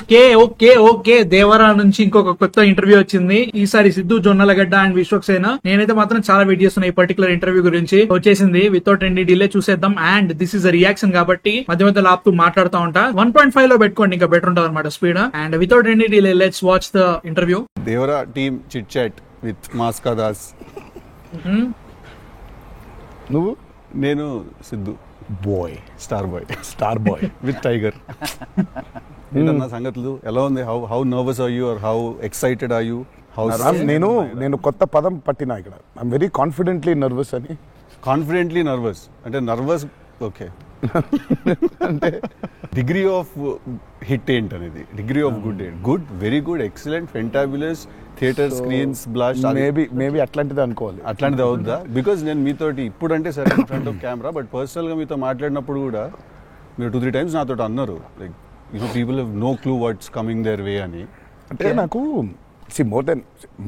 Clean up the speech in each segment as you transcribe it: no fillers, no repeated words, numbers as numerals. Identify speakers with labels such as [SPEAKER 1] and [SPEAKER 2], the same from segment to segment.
[SPEAKER 1] Okay okay okay Devara నుంచి ఇంకొక కొత్త ఇంటర్వ్యూ వచ్చింది. ఈసారి సిద్ధు జొన్నలగడ్డ అండ్ విశ్వక్సేన. నేనైతే మాత్రం చాలా వెయిట్ చేస్తున్నా ఈ పర్టికులర్ ఇంటర్వ్యూ గురించి. వచ్చేసింది. వితౌట్ ఎనీ డిలే చూసేద్దాం. And this is a reaction కాబట్టి మధ్య మధ్య లాపుతూ మాట్లాడుతూ ఉంటా. 1.5 లో పెట్టుకోండి, ఇంకా బెటర్ ఉంటుంది అనమాట speed. And without any delay let's watch the interview.
[SPEAKER 2] Devara team chit chat with Maska Das.
[SPEAKER 3] నువ్వు?
[SPEAKER 2] నేను Siddhu
[SPEAKER 3] boy,
[SPEAKER 2] star boy
[SPEAKER 3] with Tiger.
[SPEAKER 2] ఏంటన్నా సంగతులు? ఎలా ఉంది? How nervous are you or how excited are you?
[SPEAKER 3] నేను కొత్త పదం పట్టినా ఇక్కడ. ఐఎమ్ వెరీ కాన్ఫిడెంట్లీ నర్వస్ అని.
[SPEAKER 2] కాన్ఫిడెంట్లీ నర్వస్ అంటే నర్వస్ ఓకే. అంటే డిగ్రీ ఆఫ్ హిట్ ఏంటనేది, డిగ్రీ ఆఫ్ గుడ్ ఏంటి? Good, very good, excellent, fantabulous, theatre screens blast.
[SPEAKER 3] Maybe అట్లాంటిది అనుకోవాలి.
[SPEAKER 2] అట్లాంటిది అవుద్దా? బికాజ్ నేను మీతోటి ఇప్పుడంటే సరే in front of camera, but పర్సనల్గా మీతో మాట్లాడినప్పుడు కూడా మీరు 2-3 times నాతో అన్నారు like people have no clue what's coming their way అని.
[SPEAKER 3] అంటే నాకు మోర్ దెన్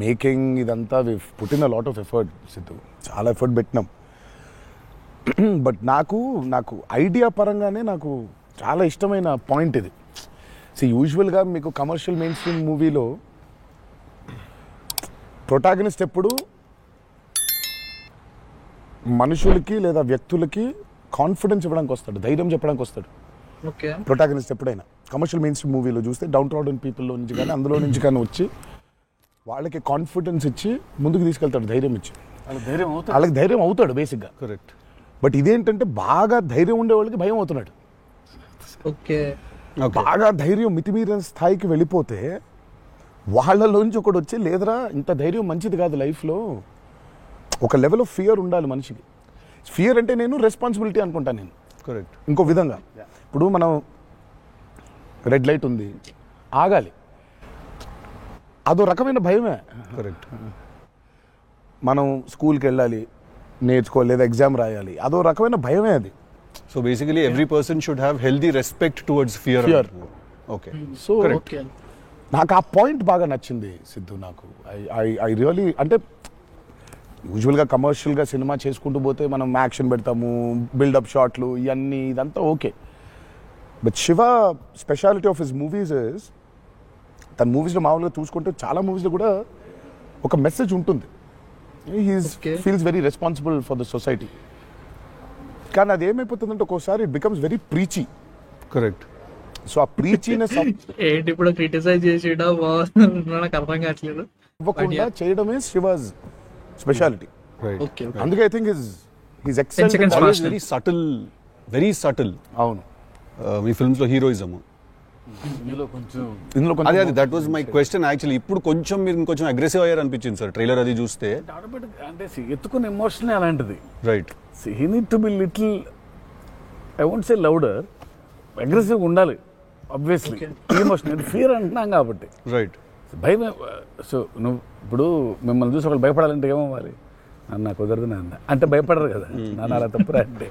[SPEAKER 3] మేకింగ్ ఇదంతా we put in a lot of effort Siddhu, చాలా ఎఫర్ట్ పెట్టినాం. బట్ నాకు ఐడియా పరంగానే నాకు చాలా ఇష్టమైన పాయింట్ ఇది. యూజువల్గా మీకు కమర్షియల్ మెయిన్ స్ట్రీమ్ మూవీలో ప్రొటాగనిస్ట్ ఎప్పుడు మనుషులకి లేదా వ్యక్తులకి కాన్ఫిడెన్స్ ఇవ్వడానికి వస్తాడు, ధైర్యం చెప్పడానికి వస్తాడు ప్రొటాగనిస్ట్. ఎప్పుడైనా కమర్షియల్ మెయిన్ స్ట్రీమ్ మూవీలో చూస్తే డౌన్ ట్రాడన్ పీపుల్లో నుంచి కానీ అందులో నుంచి కానీ వచ్చి వాళ్ళకి కాన్ఫిడెన్స్ ఇచ్చి ముందుకు తీసుకెళ్తాడు, ధైర్యం ఇచ్చి. వాళ్ళకి ధైర్యం అవుతాడు బేసిక్గా.
[SPEAKER 2] కరెక్ట్.
[SPEAKER 3] బట్ ఇదేంటంటే బాగా ధైర్యం ఉండే వాళ్ళకి భయం అవుతున్నాడు. బాగా ధైర్యం మితిమీరిన స్థాయికి వెళ్ళిపోతే వాళ్ళలోంచి ఒకటి వచ్చి, లేదరా ఇంత ధైర్యం మంచిది కాదు లైఫ్లో, ఒక లెవెల్ ఆఫ్ ఫియర్ ఉండాలి మనిషికి. ఫియర్ అంటే నేను రెస్పాన్సిబిలిటీ అనుకుంటాను నేను.
[SPEAKER 2] కరెక్ట్.
[SPEAKER 3] ఇంకో విధంగా ఇప్పుడు మనం రెడ్ లైట్ ఉంది, ఆగాలి, అదో రకమైన భయమే.
[SPEAKER 2] కరెక్ట్.
[SPEAKER 3] మనం స్కూల్కి వెళ్ళాలి, నేర్చుకోవాలి, లేదా ఎగ్జామ్ రాయాలి, అదో రకమైన భయమే అది.
[SPEAKER 2] So basically every person should have healthy respect towards fear. Okay.
[SPEAKER 3] So నాకు ఆ పాయింట్ బాగా నచ్చింది సిద్ధు. నాకు ఐ రియలీ, అంటే యూజువల్గా కమర్షియల్గా సినిమా చేసుకుంటూ పోతే మనం యాక్షన్ పెడతాము, బిల్డప్ షాట్లు, ఇవన్నీ ఇదంతా okay. But Shiva speciality of his movies is, తన మూవీస్లో మామూలుగా చూసుకుంటే చాలా మూవీస్లో కూడా ఒక మెసేజ్ ఉంటుంది. Feels very responsible for the society. కానీ అది ఏమైపోతుందంటే ఒక్కోసారి it becomes very preachy.
[SPEAKER 2] Correct.
[SPEAKER 3] So ఆ ప్రీచీనెస్
[SPEAKER 1] ఏంటి ఇప్పుడు క్రిటిసైజ్ చేసేయడం నాకు అర్థం కావట్లేదు.
[SPEAKER 3] ఇవ్వకుండా చేయడమే శివాజ్ స్పెషాలిటీ. అందుకే I think his excellent,
[SPEAKER 2] very subtle.
[SPEAKER 3] అవును.
[SPEAKER 2] మీ ఫిల్మ్స్ లో హీరోయిజం అదే that was my question actually. ఇప్పుడు కొంచెం మీరు ఇంకొంచెం అగ్రెసివ్ అయ్యారు అనిపించింది సార్ ట్రైలర్ అది చూస్తే.
[SPEAKER 4] అంటే ఎత్తుకున్న ఎమోషన్ అలాంటిది.
[SPEAKER 2] Right.
[SPEAKER 4] He need to be little, I won't say louder, aggressive ఉండాలి ఆబ్వియస్లీ. ఎమోషన్ ఫియర్ అంటున్నాం కాబట్టి.
[SPEAKER 2] రైట్.
[SPEAKER 4] భయం. సో నువ్వు ఇప్పుడు మిమ్మల్ని చూసి ఒకళ్ళు భయపడాలంటే ఏమవ్వాలి? అన్న కుదరదు నాన్న అంటే భయపడరు కదా, నాన్న అలా తప్పురా అంటే.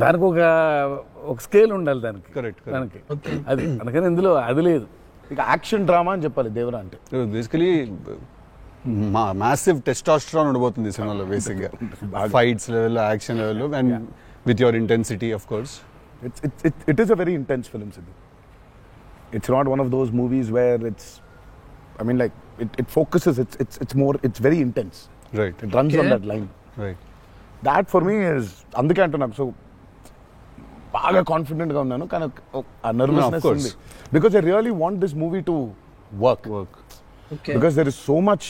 [SPEAKER 4] దానికి ఒక స్కేల్ ఉండాలి దానికి.
[SPEAKER 2] కరెక్ట్.
[SPEAKER 4] దానికి అది అందుకని ఇందులో అది లేదు.
[SPEAKER 3] ఇక యాక్షన్ డ్రామా అని చెప్పాలి దేవరా అంటే.
[SPEAKER 2] బేసికలీ మ్యాసివ్ టెస్టాస్టెరాన్ ఉండబోతుంది సినిమాలో బేసిక్గా, fights level, action level, and with your intensity of course.
[SPEAKER 3] It is a very intense film, Sidhu. It's not one of those movies where it's, I mean, like it focuses. It's very intense.
[SPEAKER 2] Right.
[SPEAKER 3] It runs on that line.
[SPEAKER 2] Right.
[SPEAKER 3] That for me is అందుకే అంటున్నాను. So బాగా కాన్ఫిడెంట్గా ఉన్నాను, కానీ ఆ nervousness ఉంది. Because I really want this movie to work. Because there is so much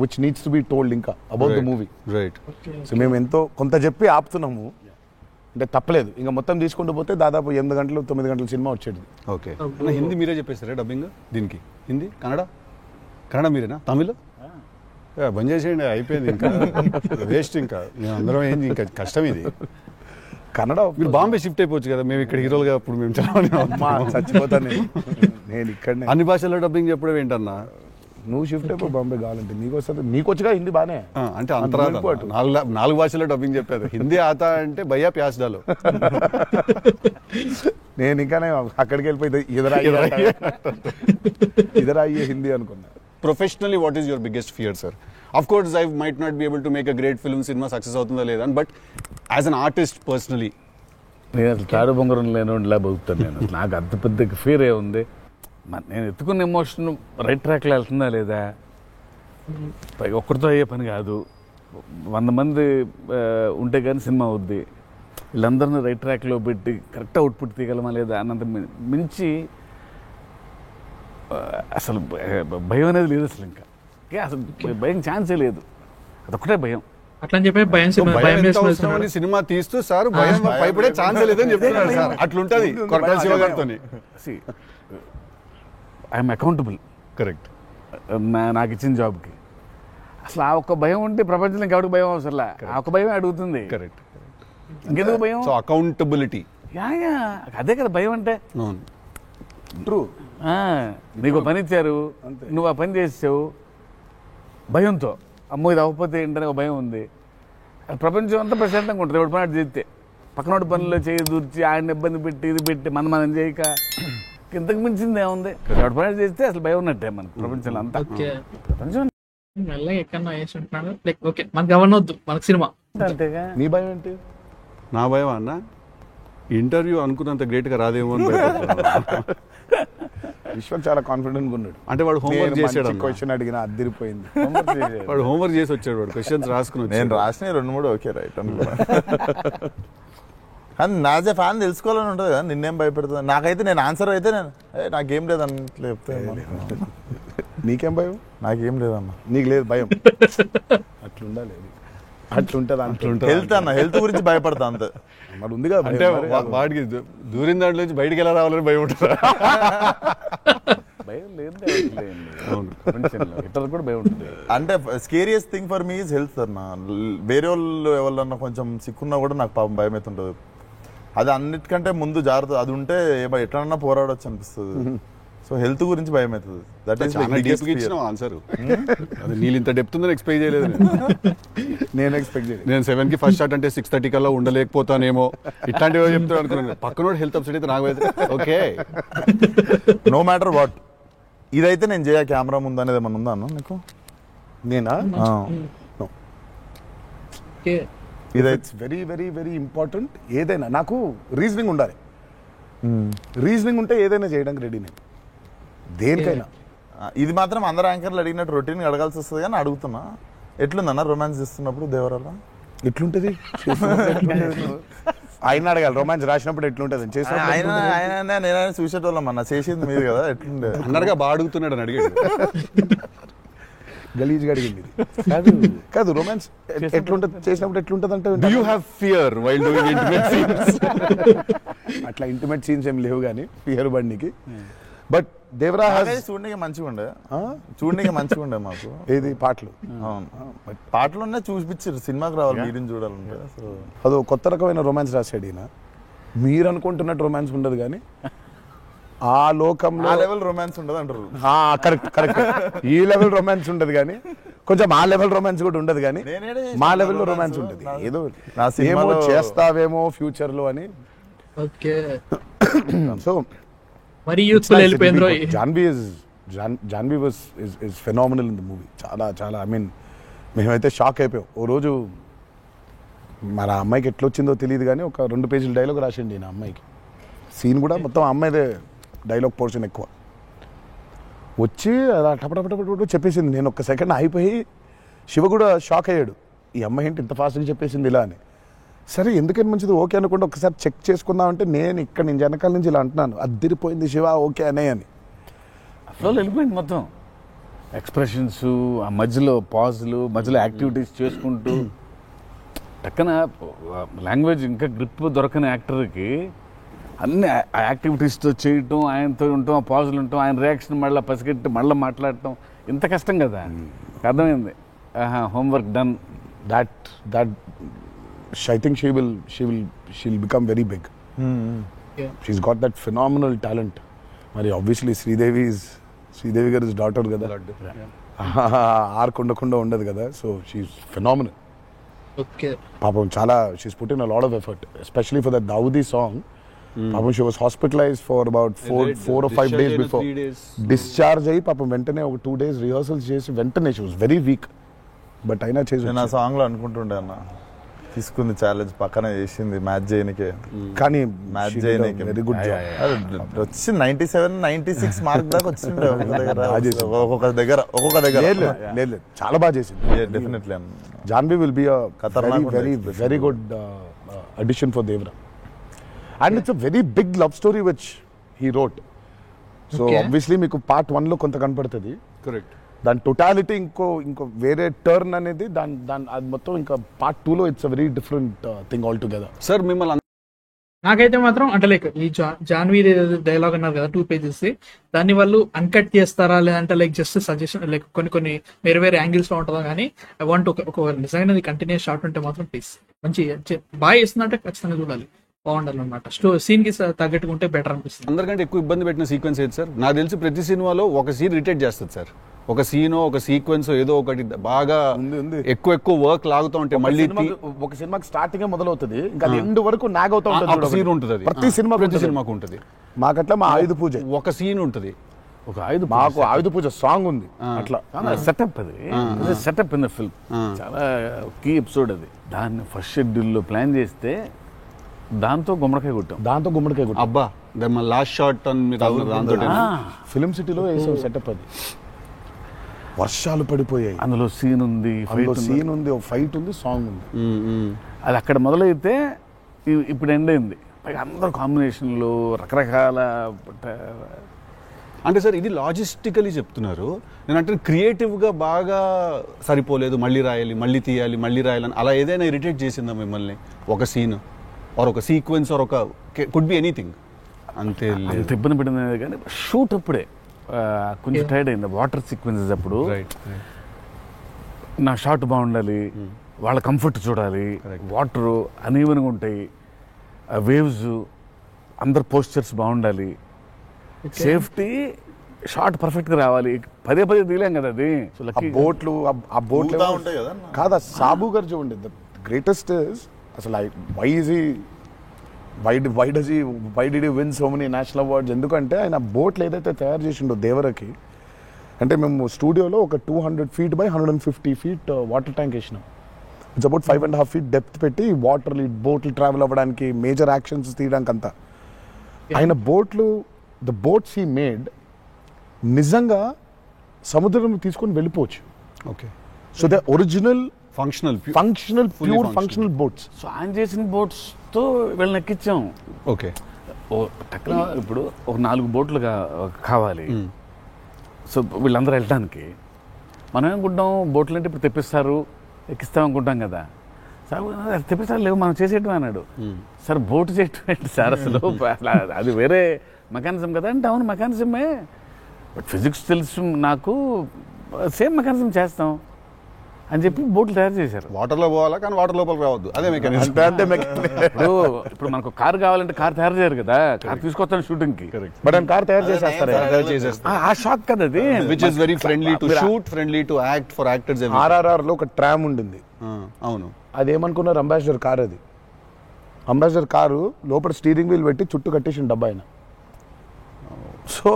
[SPEAKER 3] which needs to be told ఇంకా about the movie.
[SPEAKER 2] Right.
[SPEAKER 3] So మేము ఎంతో కొంత చెప్పి ఆపుతున్నాము అంటే తప్పలేదు. ఇంకా మొత్తం తీసుకుంటూ పోతే దాదాపు 8 గంటలు 9 గంటల సినిమా వచ్చేది.
[SPEAKER 2] ఓకే. హిందీ మీరే చెప్పేస్తారా డబ్బింగ్ దీనికి? హిందీ, కన్నడ మీరేనా? తమిళ్ బంద్ చేసేయండి, అయిపోయింది ఇంకా వేస్ట్. ఇంకా మేము అందరం ఏంది, ఇంకా కష్టం ఇది.
[SPEAKER 3] కన్నడ
[SPEAKER 2] మీరు బాంబే షిఫ్ట్ అయిపోవచ్చు కదా, మేము ఇక్కడ హీరోలుగా అప్పుడు మేము
[SPEAKER 3] చచ్చిపోతాను నేను ఇక్కడ.
[SPEAKER 2] అన్ని భాషల్లో డబ్బింగ్ చెప్పడం ఏంటన్నా?
[SPEAKER 3] నువ్వు షిఫ్ట్ అయిపో బాంబే కావాలంటే నీకు వస్తుంది. నీకు వచ్చుగా హిందీ బానే
[SPEAKER 2] అంటే అంతరా 4 భాషల్లో డబ్బింగ్ చెప్పారు. హిందీ ఆతా అంటే భయ్యా ప్యాస్ డాలో.
[SPEAKER 3] నేను ఇంకానే అక్కడికి వెళ్ళిపోయి ఇదరాయ్యే హిందీ అనుకున్నా.
[SPEAKER 2] Professionally, what is your biggest fear, sir? Of course, I might not be able to make a great film, cinema success అవుతుందా లేదా, but as an artist personally.
[SPEAKER 4] నేను అసలు తాడు బొంగరం లేనిలా బతుకుతాను నేను. నాకు అంత పెద్ద ఫీర్ ఏముంది? నేను ఎత్తుకున్న ఎమోషన్ రైట్ ట్రాక్లో వెళ్తుందా లేదా, పైగా ఒక్కరితో అయ్యే పని కాదు, 100 మంది ఉంటే కానీ సినిమా అవుద్ది, వీళ్ళందరినీ రైట్ ట్రాక్లో పెట్టి కరెక్ట్ అవుట్పుట్ తీయగలమా లేదా అన్నంత మించి అసలు భయం అనేది లేదు అసలు. ఇంకా అసలు భయం ఛాన్సే లేదు, అదొక్కటే భయం.
[SPEAKER 1] అట్లని చెప్పి భయం వేస్తున్నారు.
[SPEAKER 2] సినిమా తీస్తూ సార్ భయం భయపడే ఛాన్స్ లేదని చెప్తున్నాడు సార్. అట్లుంటది కొరటాల శివ గారితో.
[SPEAKER 4] ఐఎమ్ అకౌంటబుల్,
[SPEAKER 2] కరెక్ట్,
[SPEAKER 4] నాకు ఇచ్చిన జాబ్కి. అసలు ఆ ఒక్క భయం ఉంటే ప్రపంచంలో ఇంకెవరికి భయం అవసరం, ఆ ఒక్క భయం అడుగుతుంది.
[SPEAKER 2] కరెక్ట్,
[SPEAKER 4] ఇంకెందుకు భయం?
[SPEAKER 2] So accountability.
[SPEAKER 4] యా అదే కదా భయం అంటే.
[SPEAKER 3] ట్రూ.
[SPEAKER 4] నీకు పని ఇచ్చారు, నువ్వు ఆ పని చేసావు భయంతో, అమ్మో ఇది అవ్వకపోతే ఏంటనే ఒక భయం ఉంది. ప్రపంచం అంతా ప్రశాంతంగా ఉంటుంది ఎవడు పని అటు చేస్తే. పక్కనోటి పనుల్లో చేయి దూర్చి ఆయన ఇబ్బంది పెట్టి ఇది పెట్టి మనం చేయక ఇంతకు మించింది ఏముంది? ఎవడు పని చేస్తే అసలు భయం ఉన్నట్టే మనకు ప్రపంచంలో అంతా. ప్రపంచం
[SPEAKER 1] మెల్లగా ఎక్కడో వేసి ఉంటున్నాడు. ఓకే మనకి అవనొద్దు, మనకు సినిమా
[SPEAKER 4] అంతేగా.
[SPEAKER 3] నీ భయం ఏంటి?
[SPEAKER 2] నా భయం అన్న ఇంటర్వ్యూ అనుకున్నంత గ్రేట్ గా రాదేమో అని భయపడుతున్నాను.
[SPEAKER 3] విశ్వక్ చాలా కాన్ఫిడెంట్ ఉన్నాడు.
[SPEAKER 2] అంటే వాడు హోంవర్క్ చేసాడు.
[SPEAKER 3] క్వశ్చన్ అడిగిన అదిరిపోయింది.
[SPEAKER 2] వాడు హోంవర్క్ చేసి వచ్చాడు, వాడు క్వశ్చన్స్ రాసుకుని.
[SPEAKER 5] నేను రాసిన 2-3 ఓకే రైట్ అనుకున్నా. కానీ నాజ్ ఎ ఫ్యాన్ తెలుసుకోవాలని ఉంటుంది కదా, నిన్నేం భయపెడుతుంది. నాకైతే నేను ఆన్సర్ అయితే నాకేం లేదన్న చెప్తే.
[SPEAKER 3] నీకేం భయం?
[SPEAKER 5] నాకేం లేదన్న.
[SPEAKER 3] నీకు లేదు భయం? అట్లుండాలి, అట్లుంటది.
[SPEAKER 5] హెల్త్ అన్న, హెల్త్ గురించి భయపడతా అంతే.
[SPEAKER 3] మరి ఉంది కదా
[SPEAKER 2] అంటే వాడికి దూరిన దాంట్లో నుంచి బయటికి ఎలా రావాలని భయం ఉంటుంది.
[SPEAKER 4] భయం లేదు ప్రపంచంలో, ఇతరులకు కూడా భయం ఉంటుంది.
[SPEAKER 5] అంటే scariest thing for me is health అన్న. వేరే వాళ్ళు ఎవరన్నా కొంచెం సిక్కున్నా కూడా నాకు పాపం భయం అవుతుంటుంది. అది అన్నిటికంటే ముందు జాగ్రత్త, అది ఉంటే ఎట్లన్నా పోరాడొచ్చు అనిపిస్తుంది. సో హెల్త్ గురించి భయం అవుతుంది. That is
[SPEAKER 2] answer. అది నీళ్ళు ఇంత డెప్త్ ఉందని ఎక్స్పెక్ట్ చేయలేదు
[SPEAKER 3] నేను ఎక్స్పెక్ట్ చేయలేదు.
[SPEAKER 2] నేను 7కి ఫస్ట్ షాట్ అంటే 6:30 కల్లా ఉండలేకపోతానేమో ఇట్లాంటివి చెప్తాను అనుకున్నాను. పక్కనోడు హెల్త్ అప్సెట్ అయితే నాకు ఓకే,
[SPEAKER 5] నో మ్యాటర్ వాట్. ఇదైతే నేను చేయ కెమెరా ముందు అనేది ఏమన్నా ఉందా అన్న నీకు?
[SPEAKER 3] నేనా?
[SPEAKER 5] ఇదైతే
[SPEAKER 3] వెరీ వెరీ వెరీ ఇంపార్టెంట్. ఏదైనా నాకు రీజనింగ్ ఉండాలి. రీజనింగ్ ఉంటే ఏదైనా చేయడానికి రెడీ నేను, దేనికైనా.
[SPEAKER 5] ఇది మాత్రం అందరు యాంకర్లు అడిగినట్టు రొటీన్ అడగాల్సి వస్తుంది. కానీ అడుగుతున్నా, ఎట్లుందన్న రొమాన్స్ చేస్తున్నప్పుడు దేవరాల?
[SPEAKER 3] ఎట్లుంటది? ఆయన అడగాలి. రొమాన్స్ రాసినప్పుడు ఎట్లుంటది?
[SPEAKER 5] ఆయన నేనైనా చూసేటోళ్ళం అన్న, చేసింది మీరు కదా, ఎట్లుండే
[SPEAKER 2] అన్నట్టుగా బాగా అడుగుతున్నాడు అని అడిగాడు.
[SPEAKER 3] గలీజ్గా అడిగింది. కాదు రొమాన్స్ ఎట్లుంటది, చేసినప్పుడు ఎట్లుంటది అంటే
[SPEAKER 2] Do you have fear while doing intimate scenes?
[SPEAKER 3] అట్లా ఇంటిమేట్ సీన్స్ ఏం లేవు కానీ ఫియర్ బండికి. బట్ దేవరా
[SPEAKER 5] చూడడానికి మంచిగా ఉండే, చూడడానికి మంచిగా ఉండే మాకు.
[SPEAKER 3] ఏది పాటలు?
[SPEAKER 5] అవును, పాటలున్నా చూపించారు, సినిమాకి రావాలి మీరిని చూడాలంటే. సో
[SPEAKER 3] అదో కొత్త రకమైన రొమాన్స్ రాశాడు ఈయన. మీరు అనుకుంటున్నట్టు రొమాన్స్ ఉండదు కానీ ఆ లోకంలో
[SPEAKER 5] ఆ లెవెల్ రొమాన్స్ ఉండదు అంటారు.
[SPEAKER 3] Correct correct. ఈ లెవెల్ రొమాన్స్ ఉండదు కానీ కొంచెం ఆ లెవెల్ రొమాన్స్ కూడా ఉండదు కానీ మా లెవెల్లో రొమాన్స్ ఉంటుంది. ఏదో ఏమో చేస్తావేమో ఫ్యూచర్ లో అని.
[SPEAKER 1] ఓకే,
[SPEAKER 3] సో
[SPEAKER 1] మరి యూత్ఫుల్ వెళ్ళిపోయింది.
[SPEAKER 3] Janhvi was is phenomenal in the movie. చాలా చాలా ఐ మీన్ మేమైతే షాక్ అయిపోయాం. ఓ రోజు మరి ఆ అమ్మాయికి ఎట్లా వచ్చిందో తెలియదు కానీ ఒక 2 పేజీల డైలాగ్ రాసిండి నా అమ్మాయికి. సీన్ కూడా మొత్తం అమ్మాయిదే, డైలాగ్ పోర్షన్ ఎక్కువ. వచ్చి అలా టపటపటపట చెప్పేసింది. నేను ఒక్క సెకండ్ అయిపోయి, శివ కూడా షాక్ అయ్యాడు, ఈ అమ్మాయి ఏంటి ఇంత ఫాస్ట్గా చెప్పేసింది ఇలా అని. సరే ఎందుకని మంచిది ఓకే అనుకుంటే ఒకసారి చెక్ చేసుకుందామంటే నేను ఇక్కడ నుంచి వెనకాల నుంచి ఇలా అంటున్నాను, అద్దిరిపోయింది శివ ఓకే అనే అని.
[SPEAKER 4] ఫ్లో వెళ్ళిపోయింది మొత్తం. ఎక్స్ప్రెషన్స్, ఆ మధ్యలో పాజులు, మధ్యలో యాక్టివిటీస్ చేసుకుంటూ టక్కన లాంగ్వేజ్ ఇంకా గ్రిప్ దొరకని యాక్టర్కి అన్ని యాక్టివిటీస్తో చేయటం, ఆయనతో ఉండటం, ఆ పాజులు ఉండటం, ఆయన రియాక్షన్ మళ్ళీ పసిగట్టి మళ్ళీ మాట్లాడటం ఇంత కష్టం కదా. అర్థమైంది. Homework done.
[SPEAKER 3] That I think she'll become very big. She's got that phenomenal talent. మరి obviously శ్రీదేవి గారి డాటర్ కదా, ఆర్క్ ఉండకుండా ఉండదు కదా. So she's phenomenal. పాపం చాలా she's put in a lot of effort, especially for that Daavudi song. పాపం she was hospitalised for about 4 or 5 days before discharge అయ్యి పాపం వెంటనే ఒక 2 days రిహర్సల్స్ చేసి వెంటనే she was very weak. But అయినా చేసి
[SPEAKER 5] నేను ఆ సాంగ్ లో అనుకుంటుండే అన్న, తీసుకుంది ఛాలెంజ్, పక్కన చేసింది మ్యాచ్ చేయనికే.
[SPEAKER 3] కానీ
[SPEAKER 5] మ్యాచ్ చేయనీకి
[SPEAKER 3] వెరీ గుడ్ జాబ్.
[SPEAKER 5] వచ్చి 97, 96 మార్క్ దాకా వచ్చిండే ఒక్కొక్క దగ్గర.
[SPEAKER 3] లేదు చాలా బాగా చేసింది.
[SPEAKER 5] డెఫినెట్లీ
[SPEAKER 3] జాన్వి విల్ బి
[SPEAKER 5] ఖతర్నాక్
[SPEAKER 3] very very good addition for Devara. And it's a very big love story which he wrote. So obviously మీకు పార్ట్ 1 లో కొంత కనపడుతుంది,
[SPEAKER 2] కరెక్ట్.
[SPEAKER 3] దాని టోటాలిటీ ఇంకో వేరే టర్న్ అనేది దాని అది మొత్తం ఇంకా పార్ట్ 2 లో it's a very different thing all together.
[SPEAKER 2] Sir మిమ్మల్ని
[SPEAKER 1] నాకైతే మాత్రం అంటే లైక్ ఈ జాన్వీ డైలాగ్ అన్నారు కదా 2 pages, దాన్ని వాళ్ళు అన్కట్ చేస్తారా లేదంటే లైక్ జస్ట్ సజెషన్ లైక్ కొన్ని వేరే యాంగిల్స్ లో ఉంటుందా, కానీ ఐ వాంట్ ఒక నిజంగా కంటిన్యూస్ షాట్ ఉంటే మాత్రం ప్లీజ్ మంచి బాగా చేస్తుందంటే ఖచ్చితంగా చూడాలి, బాగుండాలి అనమాట. సీన్ కి తగ్గట్టుగా ఉంటే బెటర్ అనిపిస్తుంది.
[SPEAKER 2] అందరికంటే ఎక్కువ ఇబ్బంది పెట్టిన సీక్వెన్స్ ఏది సార్? నాకు తెలిసి ప్రతి సినిమాలో ఒక సీన్ రిటేట్ చేస్తుంది సార్. ఒక సీనో ఒక సీక్వెన్స్ ఏదో ఒకటి బాగా ఎక్కువ వర్క్ లాగుతూ ఉంటే మళ్ళీ
[SPEAKER 3] ఒక సినిమాకి స్టార్టింగ్ మొదలవుతుంది, ఇంకా ఎండ్ వరకు నాగ్ అవుతా ఉంటుంది.
[SPEAKER 2] సీన్ ఉంటుంది,
[SPEAKER 3] ప్రతి
[SPEAKER 2] సినిమాకు ఉంటుంది.
[SPEAKER 3] మాకట్లా మా ఆయుధ పూజ
[SPEAKER 2] ఒక సీన్ ఉంటుంది,
[SPEAKER 3] మాకు ఆయుధ పూజ సాంగ్ ఉంది. అట్లా
[SPEAKER 4] సెటప్ అది సెటప్ ఇన్ ద ఫిల్మ్ చాలా కీ ఎపిసోడ్ అది. దాన్ని ఫస్ట్ షెడ్యూల్లో ప్లాన్ చేస్తే దాంతో గుమ్మడికాయ కొట్టాం.
[SPEAKER 2] అబ్బా లాస్ట్ షాట్ దాంతో
[SPEAKER 3] ఫిల్మ్ సిటీలో వేసాం సెటప్. అది వర్షాలు పడిపోయాయి,
[SPEAKER 4] అందులో సీన్ ఉంది,
[SPEAKER 3] ఫైట్ ఉంది, సాంగ్ ఉంది.
[SPEAKER 4] అది అక్కడ మొదలైతే ఇప్పుడు ఎండ్ అయింది. పైగా అందరూ కాంబినేషన్లు రకరకాల.
[SPEAKER 2] అంటే సార్ ఇది లాజిస్టికలీ చెప్తున్నారు, నేను అంటే క్రియేటివ్గా బాగా సరిపోలేదు, మళ్ళీ రాయాలి, మళ్ళీ తీయాలి, మళ్ళీ రాయాలని అలా ఏదైనా ఇరిటేట్ చేసిందా మిమ్మల్ని? ఒక సీన్ ఆర్ ఒక సీక్వెన్స్ ఆర్ ఒక కుడ్ బి ఎనీథింగ్ అంతే
[SPEAKER 4] ఇబ్బంది పడింది. కానీ షూట్ అప్పుడే కొంచెం టైర్డ్ అయింది. వాటర్ సీక్వెన్సెస్ అప్పుడు నా షాట్ బాగుండాలి, వాళ్ళ కంఫర్ట్ చూడాలి, వాటరు అనీవెన్గా ఉంటాయి, వేవ్స్, అందరు పోస్చర్స్ బాగుండాలి, సేఫ్టీ షాట్ పర్ఫెక్ట్గా రావాలి. పదే తీయలేం కదా అది.
[SPEAKER 3] బోట్లు
[SPEAKER 5] ఉంటాయి కదా
[SPEAKER 3] కాదా. సాబు గారు చూడండి, ద గ్రేటెస్ట్ అసలు why did you win so many national awards? ఎందుకంటే ఆయన బోట్లు ఏదైతే తయారు చేసిండో దేవరకి, అంటే మేము స్టూడియోలో ఒక 200 feet by 150 feet water tank వేసినాం. ఇట్స్ అబౌట్ 5.5 feet డెప్త్ పెట్టి వాటర్ బోట్లు ట్రావెల్ అవ్వడానికి, మేజర్ యాక్షన్స్ తీయడానికి అంతా. ఆయన ద బోట్స్ హీ మేడ్ నిజంగా సముద్రం తీసుకొని వెళ్ళిపోవచ్చు.
[SPEAKER 2] Okay,
[SPEAKER 3] so the original
[SPEAKER 2] functional
[SPEAKER 3] pure functional boats.
[SPEAKER 4] So ఆయన చేసిన బోట్స్తో వీళ్ళని ఎక్కించాం.
[SPEAKER 2] ఓకే,
[SPEAKER 4] టక్కున ఇప్పుడు ఒక 4 బోట్లు కావాలి. సో వీళ్ళందరూ వెళ్ళడానికి మనం ఏమనుకుంటాం, బోట్లు అంటే ఇప్పుడు తెప్పిస్తారు, ఎక్కిస్తాం అనుకుంటాం కదా. సార్ తెప్పిస్తారు, లేవు మనం చేసేయటం అన్నాడు. సార్ బోటు చేయటం ఏంటి సార్ అసలు? అది వేరే మెకానిజం కదా అంటే, అవును మెకానిజమే, బట్ ఫిజిక్స్ తెలుసు నాకు, సేమ్ మెకానిజం చేస్తాం అని చెప్పి బోట్లు తయారు చేశారు.
[SPEAKER 2] వాటర్లో పోవాలా, కానీ వాటర్ లోపల రావద్దు, అదే మెకానిజం.
[SPEAKER 4] ఇప్పుడు మనకు కార్ కావాలంటే కార్ తయారు చేయరు కదా, కార్ తీసుకొస్తాను షూటింగ్ కి,
[SPEAKER 3] బట్ ఆయన కార్ తయారు చేసేస్తారు.
[SPEAKER 4] ఆ షాక్ కదా అది,
[SPEAKER 2] which is very friendly to shoot, friendly to act for actors.
[SPEAKER 3] RRR లో ఒక ట్రామ్ ఉండింది.
[SPEAKER 2] అవును,
[SPEAKER 3] అదేమనుకున్నారు, అంబాసిడర్ కార్. అది అంబాసిడర్ కారు లోపల స్టీరింగ్ వీల్ పెట్టి చుట్టూ కట్టేసిన డబ్బా ఆయన. సో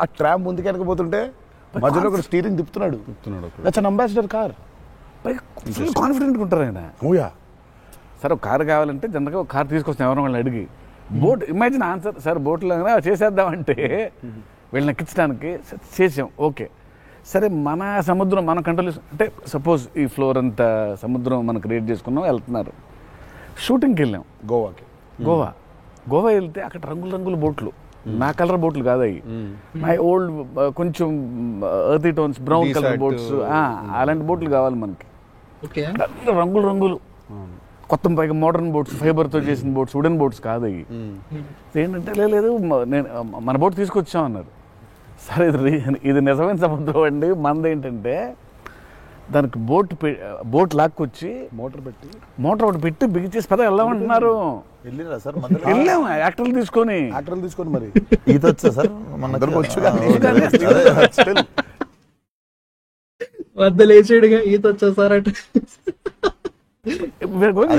[SPEAKER 3] ఆ ట్రామ్ ముందుకు వెనకపోతుంటే మధ్యలో ఒక స్టీరింగ్ తిప్పుతున్నాడు. That's an Ambassador car.
[SPEAKER 4] Full కాన్ఫిడెంట్గా ఉంటారు ఆయన.
[SPEAKER 3] ఓయా,
[SPEAKER 4] సార్ ఒక కారు కావాలంటే జనరల్గా ఒక కారు తీసుకొస్తాం ఎవరో వాళ్ళని అడిగి. బోట్ ఇమాజిన్ ఆన్సర్, సార్ బోట్లో చేసేద్దామంటే వీళ్ళని ఎక్కించడానికి చేసాం. ఓకే సరే, మన సముద్రం మన కంట్రోల్ అంటే సపోజ్ ఈ ఫ్లోర్ అంతా సముద్రం మనం క్రియేట్ చేసుకున్నాం, వెళ్తున్నారు. షూటింగ్కి వెళ్ళాం గోవా వెళ్తే అక్కడ రంగుల బోట్లు, నా కలర్ బోట్లు కాదు అవి, మై ఓల్డ్ కొంచెం ఎర్తీ టోన్స్, బ్రౌన్ కలర్ బోట్స్, అలాంటి బోట్లు కావాలి మనకి. రంగులు కొత్త పైగా మోడర్న్ బోట్స్, ఫైబర్తో చేసిన బోట్స్, వుడెన్ బోట్స్ కాదు అవి. ఏంటంటే లేదు నేను మన బోట్ తీసుకొచ్చాం అన్నారు. సరే ఇది నిజమైన సముద్రం అండి. మనది ఏంటంటే దానికి బోట్ లాక్కొచ్చి మోటార్ ఒకటి పెట్టి బిగించేసి పద వెళ్దామంటున్నారు. వెళ్ళాము యాక్టర్లు తీసుకొని
[SPEAKER 5] మరి ఈత వచ్చా సార్?
[SPEAKER 1] వద్దలేసాడుగా ఈత వచ్చా సార్ అంటే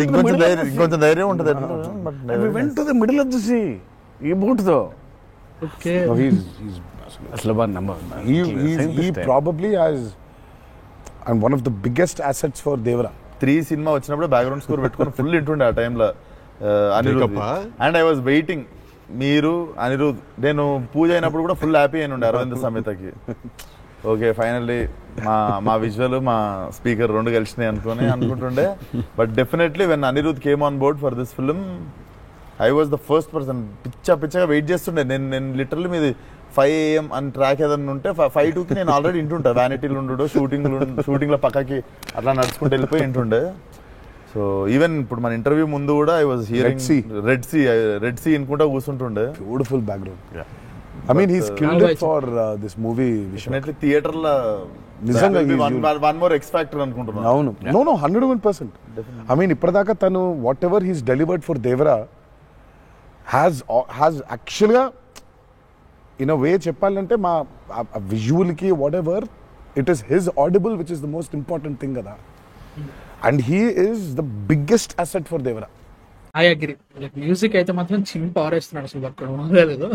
[SPEAKER 5] ఇంకొంచెం ధైర్యం ఉంటుంది.
[SPEAKER 4] మిడిల్ ఆఫ్ ది సీ ఈ బోట్తో. అసలు
[SPEAKER 3] he probably has, and one of the biggest assets for Devara,
[SPEAKER 5] 3 cinema వచ్చినప్పుడు బ్యాక్గ్రౌండ్ స్కోర్ పెట్టుకొని ఫుల్ ఇంటుండే ఆ టైంలో Anirudh. And I was waiting, మీరు అనిరుద్ నేను పూజ అయినప్పుడు కూడా ఫుల్ హ్యాపీ అయిన ఉండే అరవింద్ సమేతకి. ఓకే ఫైనల్లీ మా విజువల్ మా స్పీకర్ 2 కలిసినాయి అనుకుంటుండే. But definitely when Anirudh came on board for this film I was the first person. పిచ్చగా వెయిట్ చేస్తుండే నేను లిటరల్లీ మీది 5 AM అని ట్రాక్ ఏదన్నా ఉంటే 5:02కి నేను ఆల్రెడీ ఇంటుంటా. వ్యానిటీలు ఉండు షూటింగ్లో పక్కకి అట్లా నడుచుకుంటూ వెళ్ళిపోయి ఇంటుండే. సో ఈవెన్ ఇప్పుడు మన ఇంటర్వ్యూ ముందు కూడా I was hearing Red Sea అనుకుంటా కూర్చుంటుండే.
[SPEAKER 3] Beautiful background. I mean, he's killed it for this movie.
[SPEAKER 5] Definitely theater la
[SPEAKER 3] నిజంగా
[SPEAKER 5] one more X factor అనుకుంటున్నా.
[SPEAKER 3] అవును, no 101%. I mean, ఇప్పటిదాకా తను whatever he's delivered for Devara has actually in a way చెప్పాలంటే మా visual కి whatever it is his audible which is the most important thing కదా. And he is the biggest asset for Devara.
[SPEAKER 1] I agree. Music అయితే మాత్రం చింపి ఆరేస్తున్నాడు అసలు, అక్కడ లేదు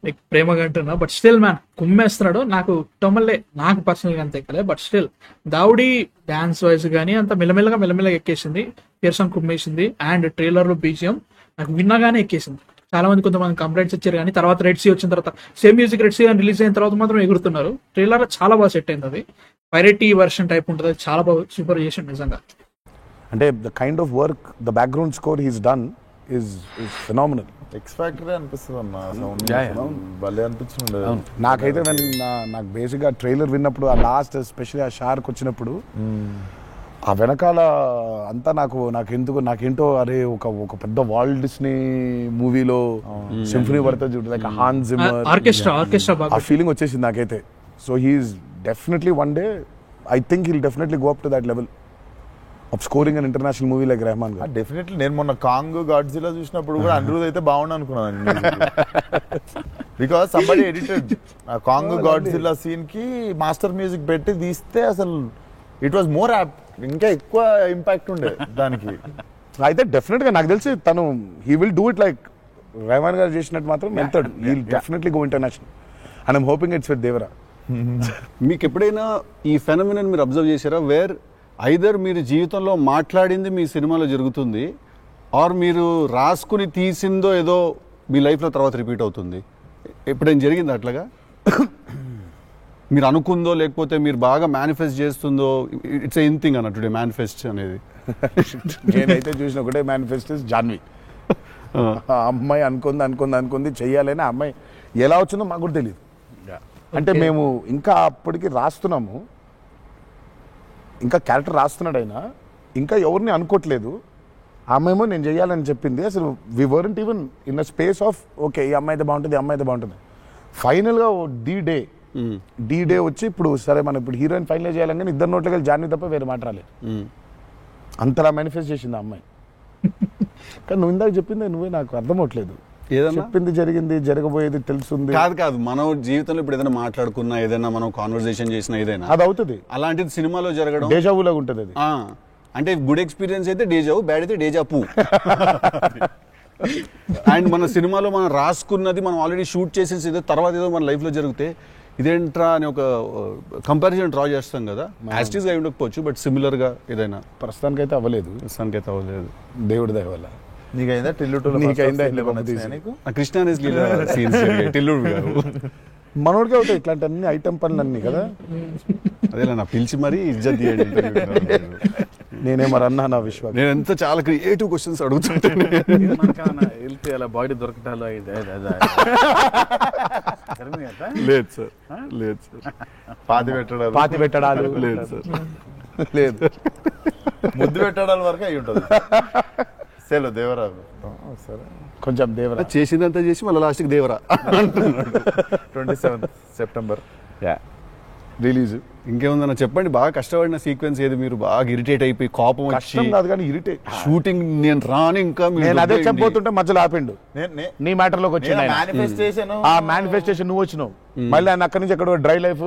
[SPEAKER 1] లైక్ ప్రేమగా అంటున్నా. బట్ స్టిల్ మ్యాన్ కుమ్మేస్తున్నాడు. నాకు టొమల్లే నాకు పర్సనల్ గా అంతే కదా. But still Daavudi dance wise కానీ అంత మెల్లమెల్లగా ఎక్కేసింది. పియర్సన్ కుమ్మేసింది. అండ్ ట్రైలర్ లో బీజిఎం నాకు విన్నగానే ఎక్కేసింది. చాలా మంది కొంతమంది కంప్లైంట్స్ ఇచ్చారు కానీ తర్వాత రెడ్ సీ వచ్చిన తర్వాత same music Red Sea release అయిన తర్వాత మాత్రం ఎగురుతున్నారు. ట్రైలర్ చాలా బాగా సెట్ అయింది. అది పైరటీ వర్షన్ టైప్ ఉంటుంది. చాలా బాగా సూపర్ చేసింది నిజంగా.
[SPEAKER 3] అంటే the kind of work, the background score he's done is phenomenal.
[SPEAKER 5] X factor అనిపిస్తుంది అన్న సౌండ్ భలే అనిపించింది.
[SPEAKER 3] నాకైతే నాకు బేసిక్గా ట్రైలర్ విన్నప్పుడు ఆ లాస్ట్ ఎస్పెషల్లీ ఆ షార్క్ వచ్చినప్పుడు ఆ వెనకాల అంతా నాకేంటో అరే ఒక పెద్ద వాల్ట్ డిస్నీ మూవీలో సింఫనీ పడుతుంది చూడు, లైక్ హాన్స్ జిమ్మర్
[SPEAKER 1] ఆర్కెస్ట్రా
[SPEAKER 3] ఆ ఫీలింగ్ వచ్చేసింది నాకైతే. So he's definitely one day I think he'll definitely go up to that level of scoring an international movie like Rahman garu.
[SPEAKER 5] Definitely నేను మొన్న Kong Godzilla చూసినప్పుడు కూడా అనిరుద్ అయితే బాగుండు అనుకున్నాను. బికాస్ సంబడి ఎడిటెడ్ ఆ కాంగ్ గాడ్జిల్లా సీన్ కి master music పెట్టి తీస్తే అసలు ఇట్ వాజ్ మోర్ యాప్, ఇంకా ఎక్కువ ఇంపాక్ట్ ఉండే దానికి.
[SPEAKER 3] అయితే డెఫినెట్ గా నాకు తెలిసి తను he will do it like Rahman గారు చేసినట్టు మాత్రం వెళ్తాడు. He will definitely go international and I'm hoping it's with Devara.
[SPEAKER 2] మీకు ఎప్పుడైనా ఈ ఫెనోమినన్ మీరు అబ్జర్వ్ చేశారా, వేర్ ఐదర్ మీరు జీవితంలో మాట్లాడింది మీ సినిమాలో జరుగుతుంది, ఆర్ మీరు రాసుకుని తీసిందో ఏదో మీ లైఫ్లో తర్వాత రిపీట్ అవుతుంది? ఎప్పుడైనా జరిగింది అట్లాగా? మీరు అనుకుందో లేకపోతే మీరు బాగా మేనిఫెస్ట్ చేస్తుందో? ఇట్స్ ఎన్ థింగ్ అన్న టుడే మేనిఫెస్ట్ అనేది.
[SPEAKER 3] నేనైతే చూసిన ఒకటే మేనిఫెస్ట్ జాన్వి. ఆ అమ్మాయి అనుకుంది చెయ్యాలని. ఆ అమ్మాయి ఎలా వచ్చిందో మాకు కూడా తెలియదు. అంటే మేము ఇంకా అప్పటికి రాస్తున్నాము, ఇంకా క్యారెక్టర్ రాస్తున్నాడు అయినా ఇంకా ఎవరిని అనుకోవట్లేదు. ఆ అమ్మాయేమో నేను చెయ్యాలని చెప్పింది. అసలు we weren't even in the space of okay ఈ అమ్మాయి అయితే బాగుంటుంది. ఫైనల్గా డీ డే వచ్చి ఇప్పుడు సరే మనం ఇప్పుడు హీరోయిన్ ఫైనలైజ్ చేయాలని ఇద్దరు నోట్లకి వెళ్ళి జాన్వి తప్ప వేరే మాట రాలేదు. అంతలా మేనిఫెస్ట్ చేసింది ఆ అమ్మాయి. కానీ నువ్వు ఇందాక చెప్పింది నువ్వే నాకు అర్థం అవట్లేదు. చెప్పింది జరిగింది, జరగబోయేది తెలుస్తుంది.
[SPEAKER 2] కాదు మనం జీవితంలో ఇప్పుడు ఏదైనా మాట్లాడుకున్నా, ఏదైనా మనం కాన్వర్సేషన్ చేసినా ఏదైనా
[SPEAKER 3] అది అవుతుంది.
[SPEAKER 2] అలాంటిది సినిమాలో జరగడం
[SPEAKER 3] డేజావులాగా ఉంటుంది అది.
[SPEAKER 2] అంటే గుడ్ ఎక్స్పీరియన్స్ అయితే డేజావు, బ్యాడ్ అయితే డేజాపు. అండ్ మన సినిమాలో మనం రాసుకున్నది మనం ఆల్రెడీ షూట్ చేసేసి ఏదో తర్వాత ఏదో మన లైఫ్లో జరిగితే ఇదేంట్రా అని ఒక కంపారిజన్ డ్రా చేస్తాం కదా. యాస్టీస్ గా ఉండకపోవచ్చు, బట్ సిమిలర్ గా ఏదైనా.
[SPEAKER 3] ప్రస్తుతానికైతే అవ్వలేదు. దేవుడి దయ వల్ల.
[SPEAKER 5] నీకైందా టిల్లుడు?
[SPEAKER 2] కృష్ణ టిల్లుడు
[SPEAKER 3] మనోడికి అవుతాయి ఇట్లాంటి అన్ని ఐటమ్ పనులు అన్ని కదా.
[SPEAKER 2] అదే నా పిలిచి మరీ ఇజ్జత్ తీయండి.
[SPEAKER 3] నేనే మరి అన్నా నా విశ్వాసం.
[SPEAKER 2] నేను ఎంత చాలా క్రియేటివ్ క్వశ్చన్స్ అడుగుతుంటాను.
[SPEAKER 4] అలా బాడీ దొరకటాలు
[SPEAKER 2] లేదు సార్,
[SPEAKER 5] పాతి పెట్టడాలు
[SPEAKER 2] లేదు సార్,
[SPEAKER 3] లేదు
[SPEAKER 5] ముద్దు పెట్టడాల వరకు అయి ఉంటుంది. సెలవు దేవరా సరే
[SPEAKER 3] కొంచెం దేవరా
[SPEAKER 2] చేసిందంతా చేసి మళ్ళీ లాస్ట్కి దేవరా
[SPEAKER 5] 27 సెప్టెంబర్
[SPEAKER 3] రిలీజ్.
[SPEAKER 2] ఇంకేముందన్నా చెప్పండి. బాగా కష్టపడిన సీక్వెన్స్ ఏది? మీరు బాగా ఇరిటేట్ అయిపోయి కోపం
[SPEAKER 3] కష్టం కాదు కానీ ఇరిటేట్
[SPEAKER 2] షూటింగ్ నేను రాని ఇంకా
[SPEAKER 3] నేను అదే చెప్పబోతుంటే మధ్యలో ఆపిండు. నీ మ్యాటర్ లోకి వచ్చింది ఆ మేనిఫెస్టేషన్. నువ్వు వచ్చినావు మళ్ళీ ఆయన అక్కడి నుంచి ఎక్కడ డ్రై లైఫ్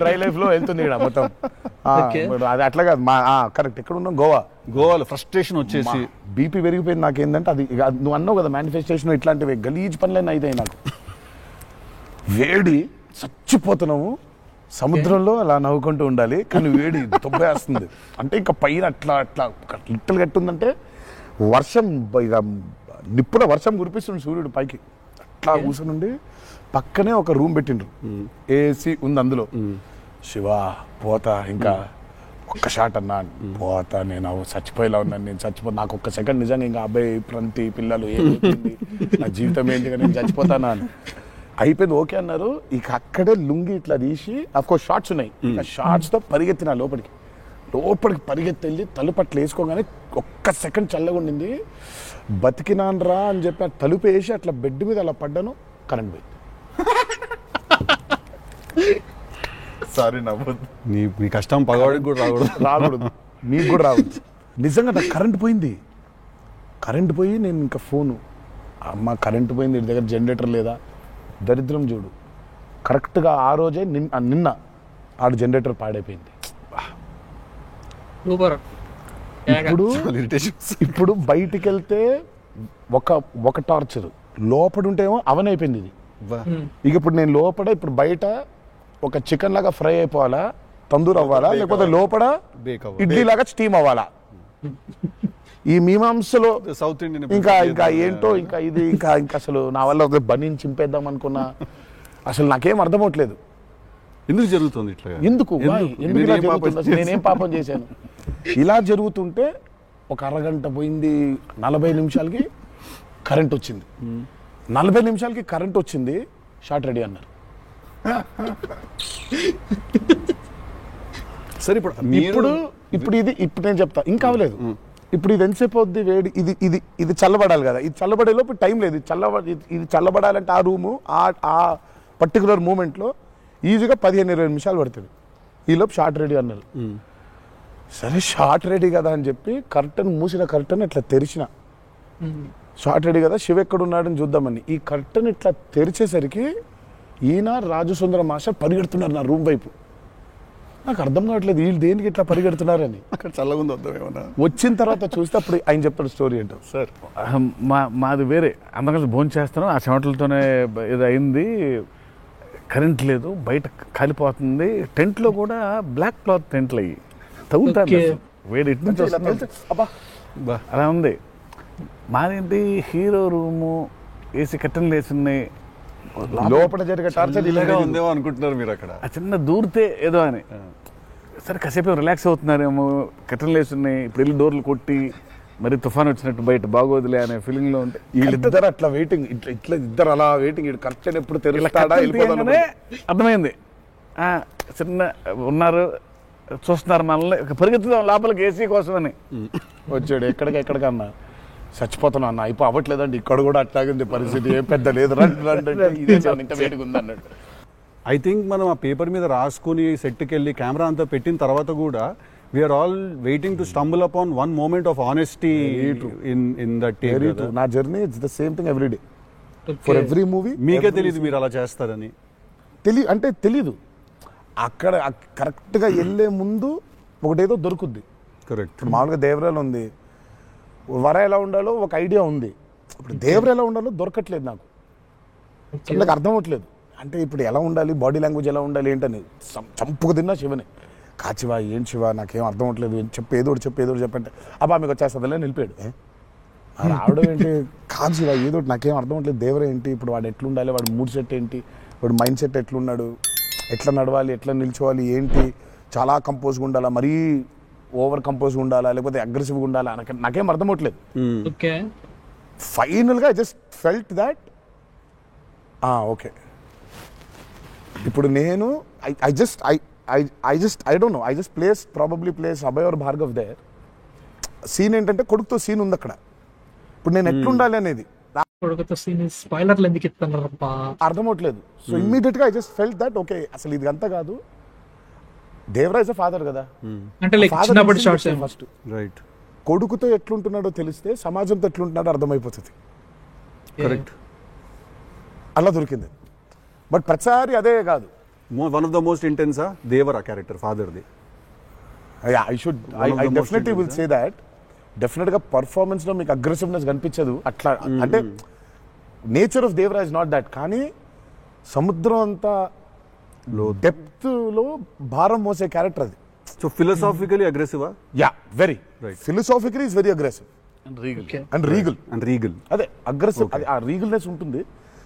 [SPEAKER 3] డ్రై లైఫ్ లో వెళ్తుంది ఇక్కడ మొత్తం. అది అట్లా కాదు కరెక్ట్. ఎక్కడ ఉన్నాం?
[SPEAKER 2] గోవాలో ఫ్రస్ట్రేషన్ వచ్చేసి
[SPEAKER 3] బీపీ పెరిగిపోయింది. నాకేందంటే అది నువ్వు అన్నావు కదా మేనిఫెస్టేషన్ ఇట్లాంటివి గలీజ్ పనులైనా అయితాయి నాకు. వేడి చచ్చిపోతున్నాము, సముద్రంలో అలా నవ్వుకుంటూ ఉండాలి, కానీ వేడి దుబ్బేస్తుంది. అంటే ఇంకా పైన అట్లా అట్లా లిట్టలు కట్టుందంటే వర్షం, ఇక నిప్పున వర్షం కురిపిస్తుంది సూర్యుడు పైకి. అట్లా కూర్చునుండి పక్కనే ఒక రూమ్ పెట్టిండ్రు, ఏసీ ఉంది అందులో. శివ పోతా, ఇంకా ఒక్క షాట్ అన్నా, పోతా నేను చచ్చిపోయేలా ఉన్నాను, నేను చచ్చిపోతా, నాకు ఒక్క సెకండ్ నిజంగా ఇంకా అబ్బాయి ప్రంతి పిల్లలు ఏమైంది, నా జీవితం ఏంటి, నేను చచ్చిపోతానా అని అయిపోయింది. ఓకే అన్నారు. ఇక అక్కడే లుంగి ఇట్లా తీసి, అఫ్కోర్స్ షార్ట్స్ ఉన్నాయి, ఇక షార్ట్స్తో పరిగెత్తిన లోపలికి పరిగెత్తి వెళ్ళి తలుపు అట్లా వేసుకోగానే ఒక్క సెకండ్ చల్లగా ఉండింది. బతికినాన్రా అని చెప్పి ఆ తలుపు వేసి అట్లా బెడ్ మీద అలా పడ్డాను, కరెంట్ పోయింది.
[SPEAKER 5] సారీ నవ్వద్దు.
[SPEAKER 2] నీ కష్టం పగవాడికి కూడా
[SPEAKER 3] రాకూడదు, మీకు కూడా రావద్దు. నిజంగా నాకు కరెంట్ పోయింది. కరెంట్ పోయి నేను ఇంకా ఫోను, అమ్మ కరెంట్ పోయింది, ఇంటి దగ్గర జనరేటర్ లేదా, దరిద్రం చూడు. కరెక్ట్గా ఆ రోజే నిన్న ఆడు జనరేటర్ పాడైపోయింది. ఇప్పుడు బయటికి వెళ్తే ఒక టార్చర్, లోపల ఉంటేమో అవన్ అయిపోయింది ఇది. ఇక ఇప్పుడు నేను లోపల, ఇప్పుడు బయట ఒక చికెన్ లాగా ఫ్రై అయిపోవాలా, తందూరు అవ్వాలా, లేకపోతే లోపల ఇడ్లీ లాగా స్టీమ్ అవ్వాలా. ఈ మీమాంసలో
[SPEAKER 2] సౌత్ ఇండియన్
[SPEAKER 3] ఇంకా ఇంకా ఏంటో ఇంకా ఇది ఇంకా ఇంకా అసలు నా వల్ల ఒక బనీని చింపేద్దాం అనుకున్నా, అసలు నాకేం అర్థమవట్లేదు.
[SPEAKER 2] ఎందుకు జరుగుతుంది ఇట్లా?
[SPEAKER 3] ఎందుకు ఇలా జరుగుతుంది? అసలు నేనేం పాపం చేశాను? ఇలా జరుగుతుంటే ఒక అరగంట పోయింది, 40 నిమిషాలకి కరెంట్ వచ్చింది. 40 నిమిషాలకి కరెంట్ వచ్చింది, షార్ట్ రెడీ అన్నారు.
[SPEAKER 2] సరే
[SPEAKER 3] ఇప్పుడు ఇప్పుడు నేను చెప్తా, ఇంకా అవ్వలేదు. ఇప్పుడు ఇది ఎంతసేపు అవుద్ది వేడి, ఇది ఇది ఇది చల్లబడాలి కదా, ఇది చల్లబడేలోపు టైం లేదు. ఇది చల్లబడాలంటే ఆ రూము ఆ పర్టికులర్ మూమెంట్లో ఈజీగా 15-20 నిమిషాలు పడుతుంది. ఈలోపు షార్ట్ రెడీ అన్నారు. సరే షార్ట్ రెడీ కదా అని చెప్పి మూసిన కర్టన్ ఇట్లా తెరిచిన, షార్ట్ రెడీ కదా శివ ఎక్కడున్నాడని చూద్దామని. ఈ కర్టన్ ఇట్లా తెరిచేసరికి ఈయన రాజు సుందరం మాస్టర్ పరిగెడుతున్నారు నా రూమ్ వైపు. నాకు అర్థం కావట్లేదు వీళ్ళు దేనికి ఇట్లా పరిగెడుతున్నారని.
[SPEAKER 2] అక్కడ చల్లగా ఉంది, వద్దామేమన్నా.
[SPEAKER 3] వచ్చిన తర్వాత చూస్తే అప్పుడు ఆయన చెప్తాడు స్టోరీ ఏంటో.
[SPEAKER 2] సార్
[SPEAKER 4] మాది వేరే, అందరం భోజనం చేస్తాను, ఆ చెమటలతోనే ఇది అయింది, కరెంట్ లేదు, బయట కాలిపోతుంది, టెంట్లో కూడా బ్లాక్ క్లాత్ టెంట్లు అయ్యి తగ్గుతారు, వేడి ఇటు నుంచి వస్తుంది, అలా ఉంది. మాదేంటి హీరో రూము, ఏసీ కట్టెలు వేసున్నాయి,
[SPEAKER 3] లోపల జరిగే టార్చర్
[SPEAKER 2] ఇలాగా ఉందేమో అనుకుంటున్నారు మీరు అక్కడ.
[SPEAKER 4] ఆ చిన్న దూరితే ఏదో అని, సరే కాసేపు రిలాక్స్ అవుతున్నారేమో, కట్టెలు వేసున్నాయి, ఇప్పుడు వెళ్ళి డోర్లు కొట్టి మరి తుఫాన్ వచ్చినట్టు బయట బాగోదులే అనే ఫీలింగ్ లో ఉంటే
[SPEAKER 3] వీళ్ళిద్దరు అట్లా వెయిటింగ్, ఇట్లా ఇద్దరు అలా వెయిటింగ్, కర్చన్ ఎప్పుడు తెలుస్తాడా
[SPEAKER 4] అర్థమైంది. చిన్న ఉన్నారు, చూస్తున్నారు మనల్ని, పరిగెత్తుదాం లోపలికి ఏసీ కోసం అని
[SPEAKER 3] వచ్చాడు. ఎక్కడికన్నా చచ్చిపోతున్నా అన్న, అయిపో అవ్వట్లేదండి, ఇక్కడ కూడా అట్లాగింది పరిస్థితి, ఏం పెద్ద లేదు, ఇంత వేడిగా ఉంది అన్నట్టు.
[SPEAKER 2] ఐ థింక్ మనం ఆ పేపర్ మీద రాసుకుని సెట్కి వెళ్ళి కెమెరా అంతా పెట్టిన తర్వాత కూడా we're all waiting to stumble upon one moment of honesty in that take.
[SPEAKER 3] నా journey it's the same thing every day for every movie.
[SPEAKER 2] మీకే తెలియదు మీరు అలా చేస్తారని?
[SPEAKER 3] తెలీదు. అక్కడ కరెక్ట్గా వెళ్ళే ముందు ఒకటేదో దొరుకుద్ది.
[SPEAKER 2] కరెక్ట్.
[SPEAKER 3] ఇప్పుడు మామూలుగా దేవరాలు ఉంది, వర ఎలా ఉండాలో ఒక ఐడియా ఉంది, ఇప్పుడు దేవర ఎలా ఉండాలో దొరకట్లేదు నాకు. నాకు అర్థం అవ్వట్లేదు. అంటే ఇప్పుడు ఎలా ఉండాలి, బాడీ లాంగ్వేజ్ ఎలా ఉండాలి ఏంటని చంపుకు తిన్నా శివని. కాచివా ఏం శివ నాకేం అర్థం అవ్వట్లేదు, ఏదో చెప్పంటే అబ్బా మీకు వచ్చేస్తుందిలే నిలిపాడు. రావడం ఏంటి, కాదు శివ ఏదో నాకేం అర్థం అవ్వట్లేదు, దేవర ఏంటి, ఇప్పుడు వాడు ఎట్లుండాలి, వాడు మూడ్ సెట్ ఏంటి, వాడు మైండ్ సెట్ ఎట్లున్నాడు, ఎట్లా నడవాలి, ఎట్లా నిల్చోవాలి ఏంటి, చాలా కంపోజ్గా ఉండాలా, మరీ ఓవర్ కంపోజ్గా ఉండాలా, లేకపోతే అగ్రెసివ్గా ఉండాలా, నాకేం అర్థం అవ్వట్లేదు. ఫైనల్గా I just felt that okay ఇప్పుడు నేను I don't know, I just place Abhay or Bhargav there. Scene ఏంటంటే కొడుకుతో సీన్ ఉంది అక్కడ, ఇప్పుడు నేను ఎట్లుండాలి అనేది అర్థం అవట్లేదు. సో ఇమ్మీడియట్ గా I just felt that okay అసలు ఇది అంతా కాదు, దేవరాజ్ ఫాదర్ కదా, ఫస్ట్
[SPEAKER 2] రైట్,
[SPEAKER 3] కొడుకుతో ఎట్లుంటున్నాడో తెలిస్తే సమాజంతో ఎట్లుంటున్నాడో అర్థమైపోతుంది.
[SPEAKER 2] కరెక్ట్.
[SPEAKER 3] అలా దొరికింది. బట్ ప్రతిసారి అదే కాదు.
[SPEAKER 2] వన్ ఆఫ్ ద మోస్ట్ ఇంటెన్సా దేవరా క్యారెక్టర్ ఫాదర్ది.
[SPEAKER 3] I definitely will say that. డెఫినెట్గా పర్ఫార్మెన్స్లో మీకు అగ్రెసివ్నెస్ కనిపించదు అట్లా, అంటే nature of Devaraj not that. కానీ సముద్రం అంతా డెప్త్ లో భారం మోసే క్యారెక్టర్ అది.
[SPEAKER 2] సో ఫిలసాఫికలీ అగ్రెసివా?
[SPEAKER 3] Yeah, very
[SPEAKER 2] Right.
[SPEAKER 3] Philosophically is very aggressive and regal.
[SPEAKER 2] And regal.
[SPEAKER 3] అదే అగ్రెసివ్, ఆ రీగల్నెస్ ఉంటుంది,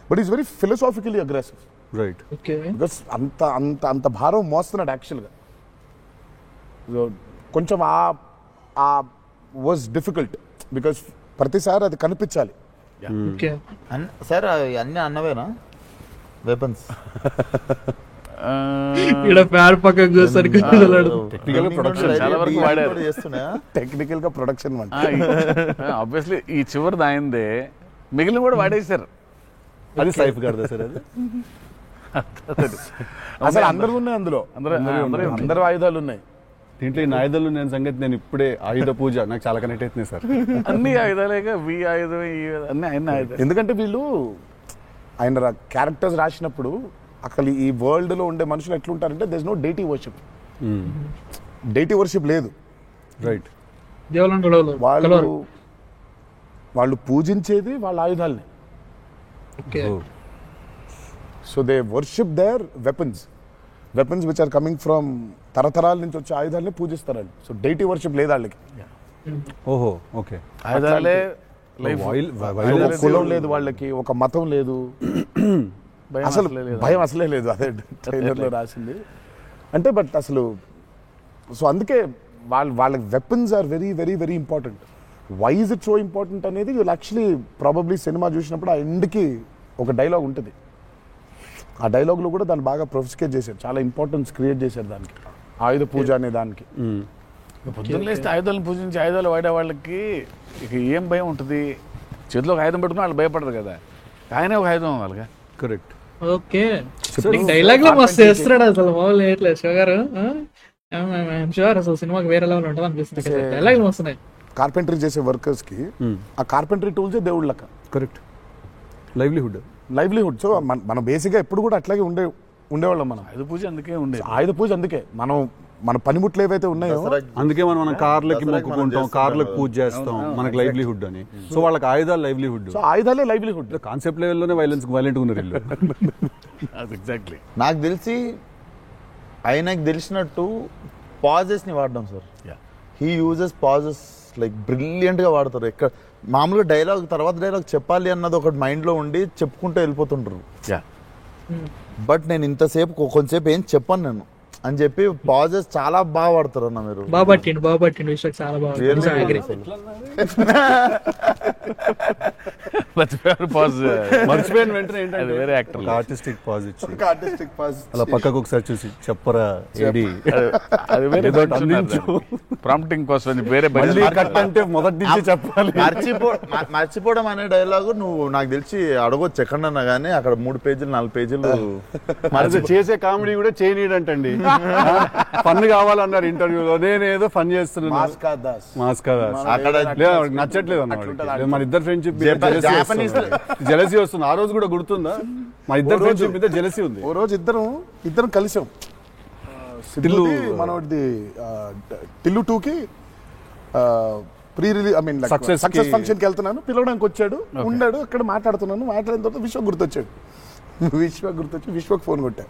[SPEAKER 3] but is very philosophically aggressive.
[SPEAKER 2] Right.
[SPEAKER 1] Okay.
[SPEAKER 3] Because అంత అంత అంత భారం మోస్తున్నాడు యాక్చువల్గా. సో కొంచెం ఆ వాజ్ డిఫికల్ట్ బికాస్ ప్రతిసారి అది కనిపించాలి.
[SPEAKER 1] ఓకే.
[SPEAKER 5] సార్ అన్ని అన్నవేనా వెపన్స్?
[SPEAKER 1] ఇక్కడ ఫ్యాన్ పక్కకు చూసరికి
[SPEAKER 4] టెక్నికల్ ప్రొడక్షన్ చాలా వరకు వాడారు.
[SPEAKER 5] చేస్తున్నా
[SPEAKER 3] టెక్నికల్ గా ప్రొడక్షన్
[SPEAKER 4] ఆబ్వియస్లీ ఈ చివరిది ఆయనదే, మిగిలిన కూడా వాడేశారు.
[SPEAKER 2] అది సైఫ్ గార్దా సార్? అది
[SPEAKER 3] అసలు అందరూ ఉన్నాయి అందులో, అందరూ ఆయుధాలు ఉన్నాయి
[SPEAKER 2] దీంట్లో. ఈ ఆయుధాలు నేను సంగతి నేను ఇప్పుడే ఆయుధ పూజ నాకు చాలా కనెక్ట్ అవుతుంది సార్.
[SPEAKER 4] అన్ని ఆయుధాలేగా, వి ఆయుధం, ఈ అన్ని అన్ని ఆయుధాలు.
[SPEAKER 3] ఎందుకంటే వీళ్ళు ఆయన క్యారెక్టర్స్ రాసినప్పుడు అసలు ఈ వరల్డ్ లో ఉండే మనుషులు ఎట్లుంటారంటే there is no deity worship. Deity worship లేదు.
[SPEAKER 2] రైట్.
[SPEAKER 3] వాళ్ళు పూజించేది వాళ్ళ ఆయుధాలని. So they worship their weapons which are coming from తరతరాల నుంచి వచ్చే ఆయుధాలని పూజిస్తారు వాళ్ళు. సో డేటీ వర్షిప్ లేదు వాళ్ళకి.
[SPEAKER 2] ఓహో, ఓకే.
[SPEAKER 4] ఆయుధాలే
[SPEAKER 3] ఒక కులం లేదు వాళ్ళకి, ఒక మతం లేదు, అసలు భయం అసలే లేదు. అదే ట్రైలర్ లో రాసింది అంటే. బట్ అసలు సో అందుకే వాళ్ళకి weapons are very very very important. Why is it so important అనేది యాక్చువల్లీ ప్రాబబ్లీ సినిమా చూసినప్పుడు ఆ ఎండ్కి ఒక డైలాగ్ ఉంటుంది. ఆ డైలాగ్లో కూడా దాన్ని బాగా ప్రొఫిస్కేట్ చేశారు, చాలా ఇంపార్టెన్స్ క్రియేట్ చేశారు దానికి, ఆయుధ పూజ అనే దానికి.
[SPEAKER 4] పొద్దున్న లేస్తే ఆయుధాలను పూజించి ఆయుధాలు వాడే వాళ్ళకి ఇక ఏం భయం ఉంటుంది? చేతిలో ఒక ఆయుధం పెట్టుకుని వాళ్ళు భయపడరు కదా, ఆయనే ఒక ఆయుధం వాళ్ళగా.
[SPEAKER 2] కరెక్ట్.
[SPEAKER 1] ఓకే. డైలాగ్ లో మస్తు చేస్తున్నాడు అసలు, మామూలు చేయట్లేదు శివ గారు. షూర్ అసలు సినిమాకి వేరే లెవెల్ ఉంటుంది అనిపిస్తుంది. డైలాగ్ వస్తున్నాయి.
[SPEAKER 3] కార్పెంటరీ చేసే వర్కర్స్ కి ఆ కార్పెంటరీ టూల్సే దేవుళ్ళ లెక్క.
[SPEAKER 2] కరెక్ట్. లైవ్లీహుడ్.
[SPEAKER 3] సో మనం బేసిక్గా ఎప్పుడు కూడా అట్లాగే ఉండేవాళ్ళం. మనం
[SPEAKER 4] ఆయుధ పూజ అందుకే ఉండే,
[SPEAKER 3] ఆయుధ పూజ అందుకే మన పనిముట్లు ఏవైతే ఉన్నాయో
[SPEAKER 2] అందుకే మనం కార్లకి మొక్కుకుంటాం, కార్లకు పూజ చేస్తాం, మనకి లైవ్లీహుడ్ అని. సో వాళ్ళకి ఆయుధాలు లైవ్లీహుడ్.
[SPEAKER 3] సో ఆయుధాలే లైవ్లీహుడ్.
[SPEAKER 2] కాన్సెప్ట్ లెవెల్లోనే వైలెంట్ ఉన్నారు వీళ్ళు.
[SPEAKER 4] ఎగ్జాక్ట్లీ.
[SPEAKER 5] నాకు తెలిసి ఆయనకు తెలిసినట్టు పాజెస్ ని వాడడం sir. He uses pauses like brilliant గా వాడతారు. ఎక్కడ మామూలుగా డైలాగ్ తర్వాత డైలాగ్ చెప్పాలి అన్నది ఒకటి మైండ్ లో ఉండి చెప్పుకుంటూ వెళ్ళిపోతుంటారు. బట్ నేను ఇంతసేపు కొంతసేపు ఏం చెప్పాను నేను అని చెప్పి పాజెస్ చాలా బాగా వాడతారు అన్న మీరు.
[SPEAKER 1] బాగా పట్టిండు విశ్వ, చాలా బాగా.
[SPEAKER 2] మర్చిపోయిన వెంటనే ఏంటంటే
[SPEAKER 4] వేరే యాక్టర్
[SPEAKER 2] ఆర్టిస్టిక్ పాజ్ ఇచ్చి అలా పక్కకు ఒకసారి చూసి చెప్పరా ఏడి
[SPEAKER 4] ప్రాంప్టింగ్ కోసం వేరే
[SPEAKER 2] కట్ అంటే మొదటి నుంచి చెప్పాలి.
[SPEAKER 5] మర్చిపోవడం అనే డైలాగు నువ్వు నాకు తెలిసి అడగొచ్చు ఎక్కడన్నా కానీ అక్కడ 3 పేజీలు 4 పేజీలు
[SPEAKER 2] చేసే కామెడీ కూడా చేయనీడంటండి. ఫన్ కావాలన్నారు ఇంటర్వ్యూలో, నేనేదో ఫన్ చేస్తున్నాను. మాస్కా దాస్ అక్కడ నచ్చట్లేదు అన్నమాట. మన ఇద్దరు ఫ్రెండ్షిప్ జెలసీ వస్తుంది. ఆ రోజు కూడా గుర్తుందా? మా ఇద్దరు ఫ్రెండ్షిప్ మీద జెలసీ ఉంది.
[SPEAKER 3] ఓ రోజు ఇద్దరం కలిసాం. మనది టిల్లు 2కి ప్రీ రిలీజ్ సక్సెస్ ఫంక్షన్కి వెళ్తున్నాను, పిలవడానికి వచ్చాడు, ఉన్నాడు అక్కడ, మాట్లాడిన తర్వాత విశ్వ గుర్తొచ్చి విశ్వకు ఫోన్ కొట్టా.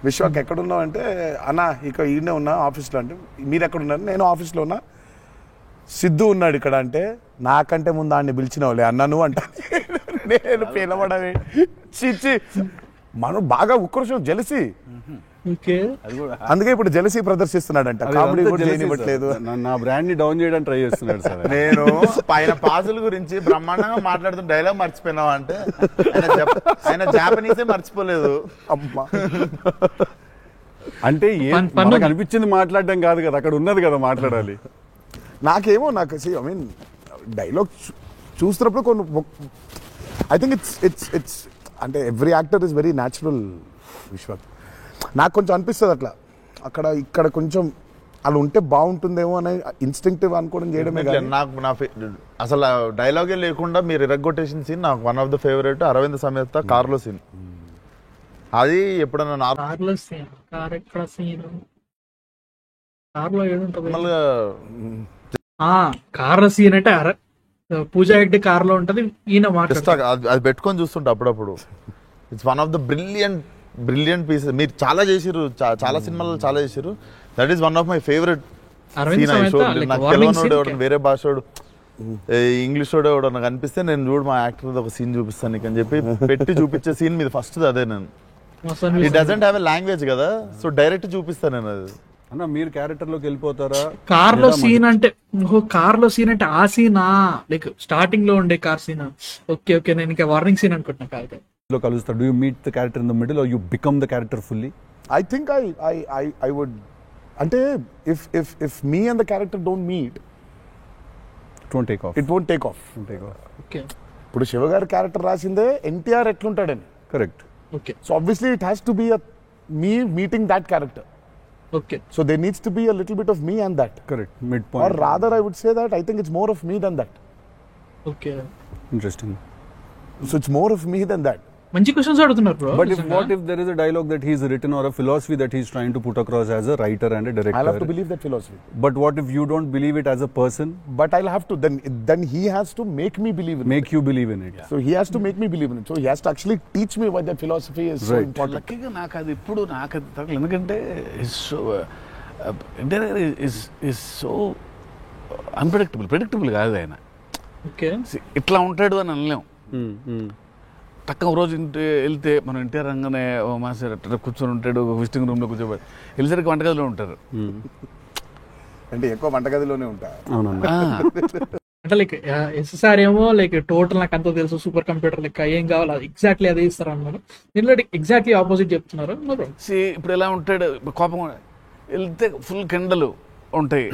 [SPEAKER 3] విశ్వక్ ఎక్కడున్నావు అంటే, అన్నా ఇక ఈయనే ఉన్నా ఆఫీస్లో. అంటే మీరు ఎక్కడున్నారు? నేను ఆఫీస్లో ఉన్నా. సిద్ధు ఉన్నాడు ఇక్కడ అంటే, నాకంటే ముందు ఆయన్ని పిలిచినవులే అన్నా నువ్వు అంట. నేను పిలవడమే చిచ్చి. మనం బాగా ఉక్రోషం, జెలసీ. అందుకే ఇప్పుడు జెలసీ ప్రదర్శిస్తున్నాడంట. కామెడీ కూడా చేయనివ్వట్లేదు.
[SPEAKER 2] నా బ్రాండ్ ని డౌన్ చేయడానికి ట్రై చేస్తున్నాడు సార్.
[SPEAKER 5] నేను ఆయన పాజుల గురించి బ్రహ్మాండంగా మాట్లాడుతున్న డైలాగ్ మర్చిపోయినావా అంటే, ఆయన జాపనీసే మర్చిపోలేదు.
[SPEAKER 3] అమ్మా,
[SPEAKER 2] అంటే మనకు అనిపించింది మాట్లాడడం కాదు కదా, అక్కడ ఉన్నది కదా మాట్లాడాలి.
[SPEAKER 3] నాకేమో ఐ మీన్ డైలాగ్ చూస్తున్నప్పుడు కొన్ని ఐ థింక్ ఇట్స్ అంటే every actor is very natural. Vishwak నాకు కొంచెం అనిపిస్తుంది అట్లా, అక్కడ ఇక్కడ కొంచెం అలా ఉంటే బాగుంటుందేమో అని ఇన్స్టింక్టివ్ అనుకోవడం చేయడమే.
[SPEAKER 5] నాకు అసలు డైలాగే లేకుండా మీరు ఇరగ్గొట్టేసిన సీన్ నాకు one of the favourite. Aravind Sametha కార్లో సీన్. అది ఎప్పుడన్నా
[SPEAKER 1] కార్లో సీన్ అంటే పూజా హెగ్డే కార్ లో ఉంటది, ఈయన
[SPEAKER 5] అది పెట్టుకొని చూస్తుంటా అప్పుడప్పుడు. It's one of the brilliant brilliant piece. మీరు చాలా చేసిర్రు, చాలా సినిమాలు చాలా చేసిర్రు. That is one of my favourite
[SPEAKER 1] Aravind
[SPEAKER 5] scene.
[SPEAKER 1] Sametha, like
[SPEAKER 5] నాకు
[SPEAKER 1] warning
[SPEAKER 5] తెలియనోడు
[SPEAKER 1] scene
[SPEAKER 5] ఎవడన్నా వేరే భాషోడు ఇంగ్లీష్ వాడు ఎవడన్నా కనిపిస్తే నేను చూడు మా యాక్టర్ ఒక సీన్ చూపిస్తాను నీకు అని చెప్పి పెట్టి చూపించే సీన్ మీద ఫస్ట్ అదే. నేను it doesn't have a language కదా, సో డైరెక్ట్ చూపిస్తాను నేను అది.
[SPEAKER 2] అన్న మీరు క్యారెక్టర్ లోకి వెళ్ళిపోతారా?
[SPEAKER 1] కార్ లో సీన్ అంటే కార్ లో సీన్ అంటే ఆ సీనా, లైక్ స్టార్టింగ్ లో ఉండే కార్ సీనా? ఓకే ఓకే, నేను ఇంకా వార్నింగ్ సీన్ అనుకుంటున్నా. కాదు
[SPEAKER 2] లో కలుస్తారు. Do you meet the character in the middle are you become the character fully?
[SPEAKER 3] I think I would, అంటే if me and the character don't meet,
[SPEAKER 2] it won't take off.
[SPEAKER 3] it won't take off.
[SPEAKER 1] Okay
[SPEAKER 3] ఇప్పుడు శివ గారి character రాసిందే ఎన్టీఆర్ ఎట్లుంటాడని.
[SPEAKER 2] Correct.
[SPEAKER 1] Okay
[SPEAKER 3] so obviously it has to be me meeting that character.
[SPEAKER 1] Okay
[SPEAKER 3] So there needs to be a little bit of me and that.
[SPEAKER 2] Correct. Mid
[SPEAKER 3] Or
[SPEAKER 2] point.
[SPEAKER 3] rather I would say that I think it's more of me than that.
[SPEAKER 1] Okay,
[SPEAKER 2] interesting.
[SPEAKER 3] So it's more of me than that.
[SPEAKER 1] మంచి questions అడుగుతున్నారు bro.
[SPEAKER 2] But what if there is a dialogue that he's written or a philosophy that he's trying to put across as a writer and a director?
[SPEAKER 3] I'll have to believe that philosophy.
[SPEAKER 2] But what if you don't believe it as a person?
[SPEAKER 3] But I'll have to, then he has to make me believe in it.
[SPEAKER 2] Make you believe in it.
[SPEAKER 3] So he has to make me believe in it. So he has to actually teach me why that philosophy is so
[SPEAKER 2] Right.
[SPEAKER 3] important.
[SPEAKER 4] లక్కీగా నాకు అది ఇప్పుడు నాకు అది తగలేదు. ఎందుకంటే so interior is so predictable కాదు ఆయన.
[SPEAKER 1] Okay
[SPEAKER 4] See, ఇట్లా ఉంటాడు అని అనలేం. తక్కువ రోజు వెళ్తే మనం ఎన్టీఆర్ రంగానే ఓ మాస్టర్ అట్లా కూర్చొని ఉంటాడు, విజిటింగ్ రూమ్లో కూర్చోబెట్టి వెళ్ళేసరికి వంటగదిలో ఉంటారు.
[SPEAKER 3] అంటే ఎక్కువ వంటగదిలోనే ఉంటా.
[SPEAKER 2] అవునన్నా.
[SPEAKER 1] అంటే లైక్ ఎస్ఎస్ఆర్ ఏమో లైక్ టోటల్ నాకు అంత తెలుసు, సూపర్ కంప్యూటర్ లెక్క ఏం కావాలి ఎగ్జాక్ట్లీ అదే ఇస్తారు అన్నారు. దీంట్లో ఎగ్జాక్ట్లీ ఆపోజిట్ చెప్తున్నారు.
[SPEAKER 4] ఇప్పుడు ఎలా ఉంటాడు, కోపం వెళ్తే ఫుల్ కెండలు ఉంటాయి.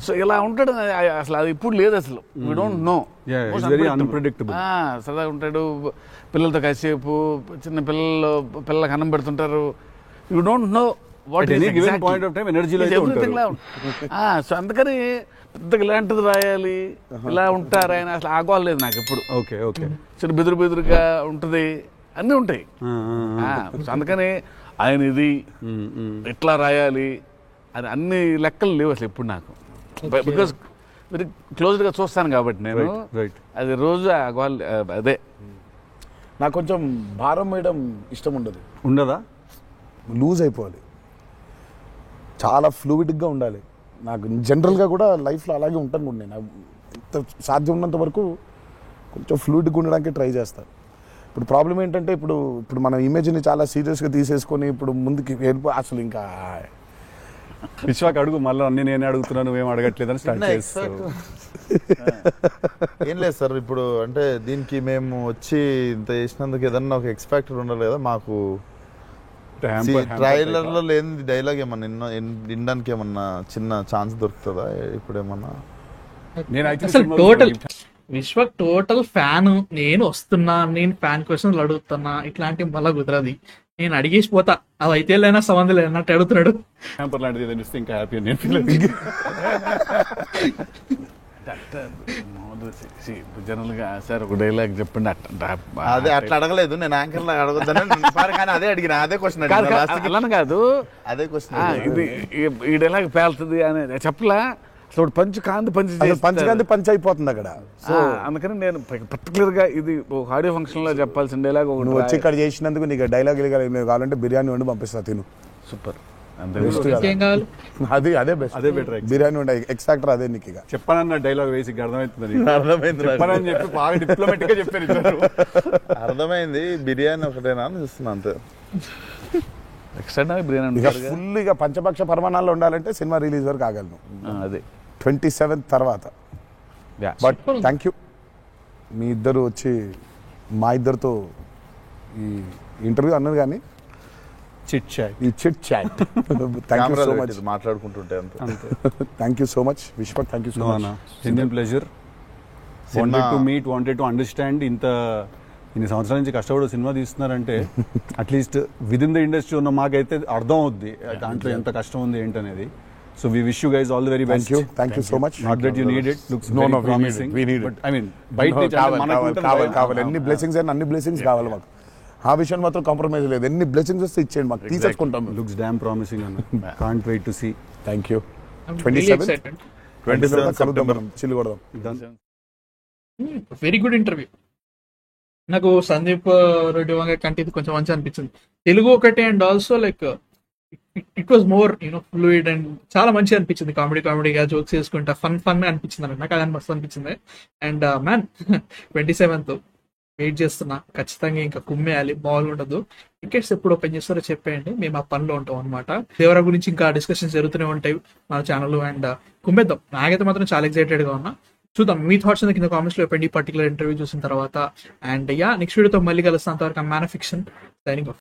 [SPEAKER 4] సో ఇలా ఉంటాడు అసలు, అది ఇప్పుడు లేదు అసలు. We don't know.
[SPEAKER 2] Yeah, it's very unpredictable.
[SPEAKER 4] సరదాగా ఉంటాడు, పిల్లలతో కాసేపు, చిన్న పిల్లలకు అన్నం పెడుతుంటారు. You don't know what
[SPEAKER 2] At any given point of time, energy లో అయితే ఉంటారు.
[SPEAKER 4] సో అందుకని పెద్దగా ఇలాంటిది రాయాలి, ఇలా ఉంటారు ఆయన, అసలు ఆగోలేదు నాకు ఎప్పుడు.
[SPEAKER 2] Okay okay.
[SPEAKER 4] చిన్న బెదురుగా ఉంటుంది, అన్నీ ఉంటాయి. సో అందుకని ఆయన ఇది ఎట్లా రాయాలి అని అన్ని లెక్కలు లేవు అసలు ఎప్పుడు నాకు. బికాస్ వెరీ క్లోజ్డ్గా చూస్తాను కాబట్టి నేను.
[SPEAKER 2] రైట్.
[SPEAKER 4] అది రోజు అదే
[SPEAKER 3] నాకు కొంచెం భారం వేయడం ఇష్టం ఉండదు.
[SPEAKER 2] ఉండదా?
[SPEAKER 3] లూజ్ అయిపోవాలి, చాలా ఫ్లూయిడ్గా ఉండాలి. నాకు జనరల్గా కూడా లైఫ్లో అలాగే ఉంటాను కూడా. నేను ఎంత సాధ్యం ఉన్నంత వరకు కొంచెం ఫ్లూయిడ్గా ఉండడానికి ట్రై చేస్తాను. ఇప్పుడు ప్రాబ్లం ఏంటంటే ఇప్పుడు మన ఇమేజ్ని చాలా సీరియస్గా తీసేసుకొని ఇప్పుడు ముందుకి అసలు ఇంకా
[SPEAKER 2] విశ్వాక్ అడుగు, మళ్ళీ అన్ని నేనే అడుగుతున్నాను, నువ్వేం అడగట్లేదని స్టార్ట్ చేస్తావు.
[SPEAKER 5] ఏం లేదు సార్, ఇప్పుడు అంటే దీనికి మేము వచ్చి ఇంత చేసినందుకు ఏదన్నా ఒక ఎక్స్పెక్టర్ ఉండాలి కదా మాకు. ట్రైలర్ లో లేని డైలాగ్ ఏమన్నా వినడానికి ఏమన్నా చిన్న ఛాన్స్ దొరుకుతుందా ఇప్పుడు ఏమన్నా?
[SPEAKER 1] అసలు టోటల్ విశ్వ టోటల్ ఫ్యాన్, నేను వస్తున్నా, నేను ఫ్యాన్ క్వశ్చన్లు అడుగుతున్నా, ఇట్లాంటివి మళ్ళా కుదరది. నేను అడిగేసి పోతా, అవి అయితే లేనా సంబంధం లేనట్టు అడుగుతున్నాడు.
[SPEAKER 2] లాంటిది ఏదైనా ఇస్తే ఇంకా హ్యాపీ నేను
[SPEAKER 4] జనరల్గా సార్ ఒక డైలాగ్ చెప్పండి.
[SPEAKER 5] అదే అట్లా అడగలేదు నేను, యాంకర్ లాగా అడగొద్దని కానీ అదే అడిగిన, అదే క్వశ్చన్
[SPEAKER 4] అలా కాదు,
[SPEAKER 5] అదే క్వశ్చన్.
[SPEAKER 4] ఇది ఈ డైలాగ్ పేలుతుంది అని చెప్పలా. అసలు పంచ్
[SPEAKER 3] పంచగాంది పంచ్ అయిపోతుంది అక్కడ.
[SPEAKER 4] సో అందుకని నేను పర్టికులర్ గా ఇది ఒక ఆడియో ఫంక్షన్ లో చెప్పాల్సిన డైలాగ్
[SPEAKER 3] నువ్వు వచ్చి ఇక్కడ చేసినందుకు నీకు డైలాగ్ కావాలంటే బిర్యానీ వండి పంపిస్తా, తిను.
[SPEAKER 4] సూపర్.
[SPEAKER 1] ఏం కావాలి?
[SPEAKER 3] అదే బెస్ట్,
[SPEAKER 2] అదే బెటర్.
[SPEAKER 3] బిర్యానీ వండి ఎక్స్ట్రాక్టర్ అదే నీకు. ఇక
[SPEAKER 2] చెప్పానన్న డైలాగ్ వేసి అర్థమవుతుంది.
[SPEAKER 5] అర్థమైంది
[SPEAKER 2] చెప్పానని చెప్పి బాగా డిప్లొమాటిక్ గా చెప్పారు.
[SPEAKER 5] అర్థమైంది. బిర్యానీ ఒకటేనా అని చూస్తున్నా అంతే.
[SPEAKER 4] ఎక్స్ట్రా బిర్యానీ
[SPEAKER 3] ఇక ఫుల్ ఇక పంచపక్ష పరిమాణాల్లో ఉండాలంటే సినిమా రిలీజ్ వరకు ఆగలను.
[SPEAKER 4] అదే
[SPEAKER 3] 27th తర్వాత. బట్ థ్యాంక్ యూ మీ ఇద్దరు వచ్చి మా ఇద్దరితో ఈ ఇంటర్వ్యూ అన్నారు కానీ
[SPEAKER 2] చిట్ చాట్,
[SPEAKER 3] ఈ chit chat. Thank you so much.
[SPEAKER 5] మాట్లాడుకుంటుంటే అంతే.
[SPEAKER 3] Thank you so much Vishwak. Thank you so much.
[SPEAKER 2] Genuine pleasure. Wanted to meet, wanted to understand. ఇన్ని సంవత్సరాల నుంచి కష్టపడి సినిమా తీస్తున్నారంటే at least with in the industry ఉన్న మాకైతే అర్థం అవుద్ది దాంట్లో ఎంత కష్టం ఉంది ఏంటనేది. So we wish you guys all the very best.
[SPEAKER 3] Thank you so much.
[SPEAKER 2] Not that you need it. Looks
[SPEAKER 3] No,
[SPEAKER 2] very promising.
[SPEAKER 3] we need it.
[SPEAKER 2] But I mean, బయట నుంచి
[SPEAKER 3] కావాలి ఎన్ని బ్లెస్సింగ్స్ అయినా అన్ని బ్లెస్సింగ్స్ కావాలి మాకు. ఆ విషయం మాత్రం కాంప్రమైజ్ లేదు. ఎన్ని బ్లెస్సింగ్స్ వస్తే ఇచ్చేయండి మాకు, తీసేసుకుంటాం.
[SPEAKER 2] Looks damn promising అన్న. Can't wait to see.
[SPEAKER 3] Thank you.
[SPEAKER 1] I'm really
[SPEAKER 3] 27th
[SPEAKER 1] excited.
[SPEAKER 5] 27th
[SPEAKER 3] కలుద్దాం
[SPEAKER 5] September.
[SPEAKER 3] మనం, చిల్లు కొడదాం.
[SPEAKER 2] Done.
[SPEAKER 1] Very good interview. నాకు సందీప్ రెడ్డి వంగ కంటే ఇది కొంచెం మంచి అనిపించింది. తెలుగు ఒకటే and also like it was more fluid and చాలా మంచిగా అనిపించింది. కామెడీగా జోక్స్ చేసుకుంటా ఫన్ అనిపించింది అన్నమాట. నాకు అది మస్తు అనిపించింది. అండ్ మ్యాన్ 27th వెయిట్ చేస్తున్నా, ఖచ్చితంగా ఇంకా కుమ్మేయాలి, మామూలుగా ఉండదు. టికెట్స్ ఎప్పుడు ఓపెన్ చేస్తారో చెప్పేయండి, మేము ఆ పనిలో ఉంటాం అనమాట. దేవరా గురించి ఇంకా డిస్కషన్స్ జరుగుతూనే ఉంటాయి మన ఛానల్, అండ్ కుమ్మేద్దాం. నాకైతే మాత్రం చాలా ఎక్సైటెడ్ గా ఉన్నా. చూద్దాం మీ థాట్స్ కింద కామెంట్స్ లో చెప్పండి ఈ పర్టికులర్ ఇంటర్వ్యూ చూసిన తర్వాత. అండ్ నెక్స్ట్ వీడియోతో మళ్ళీ కలుస్తాం. అంతవరకు man of fiction signing off.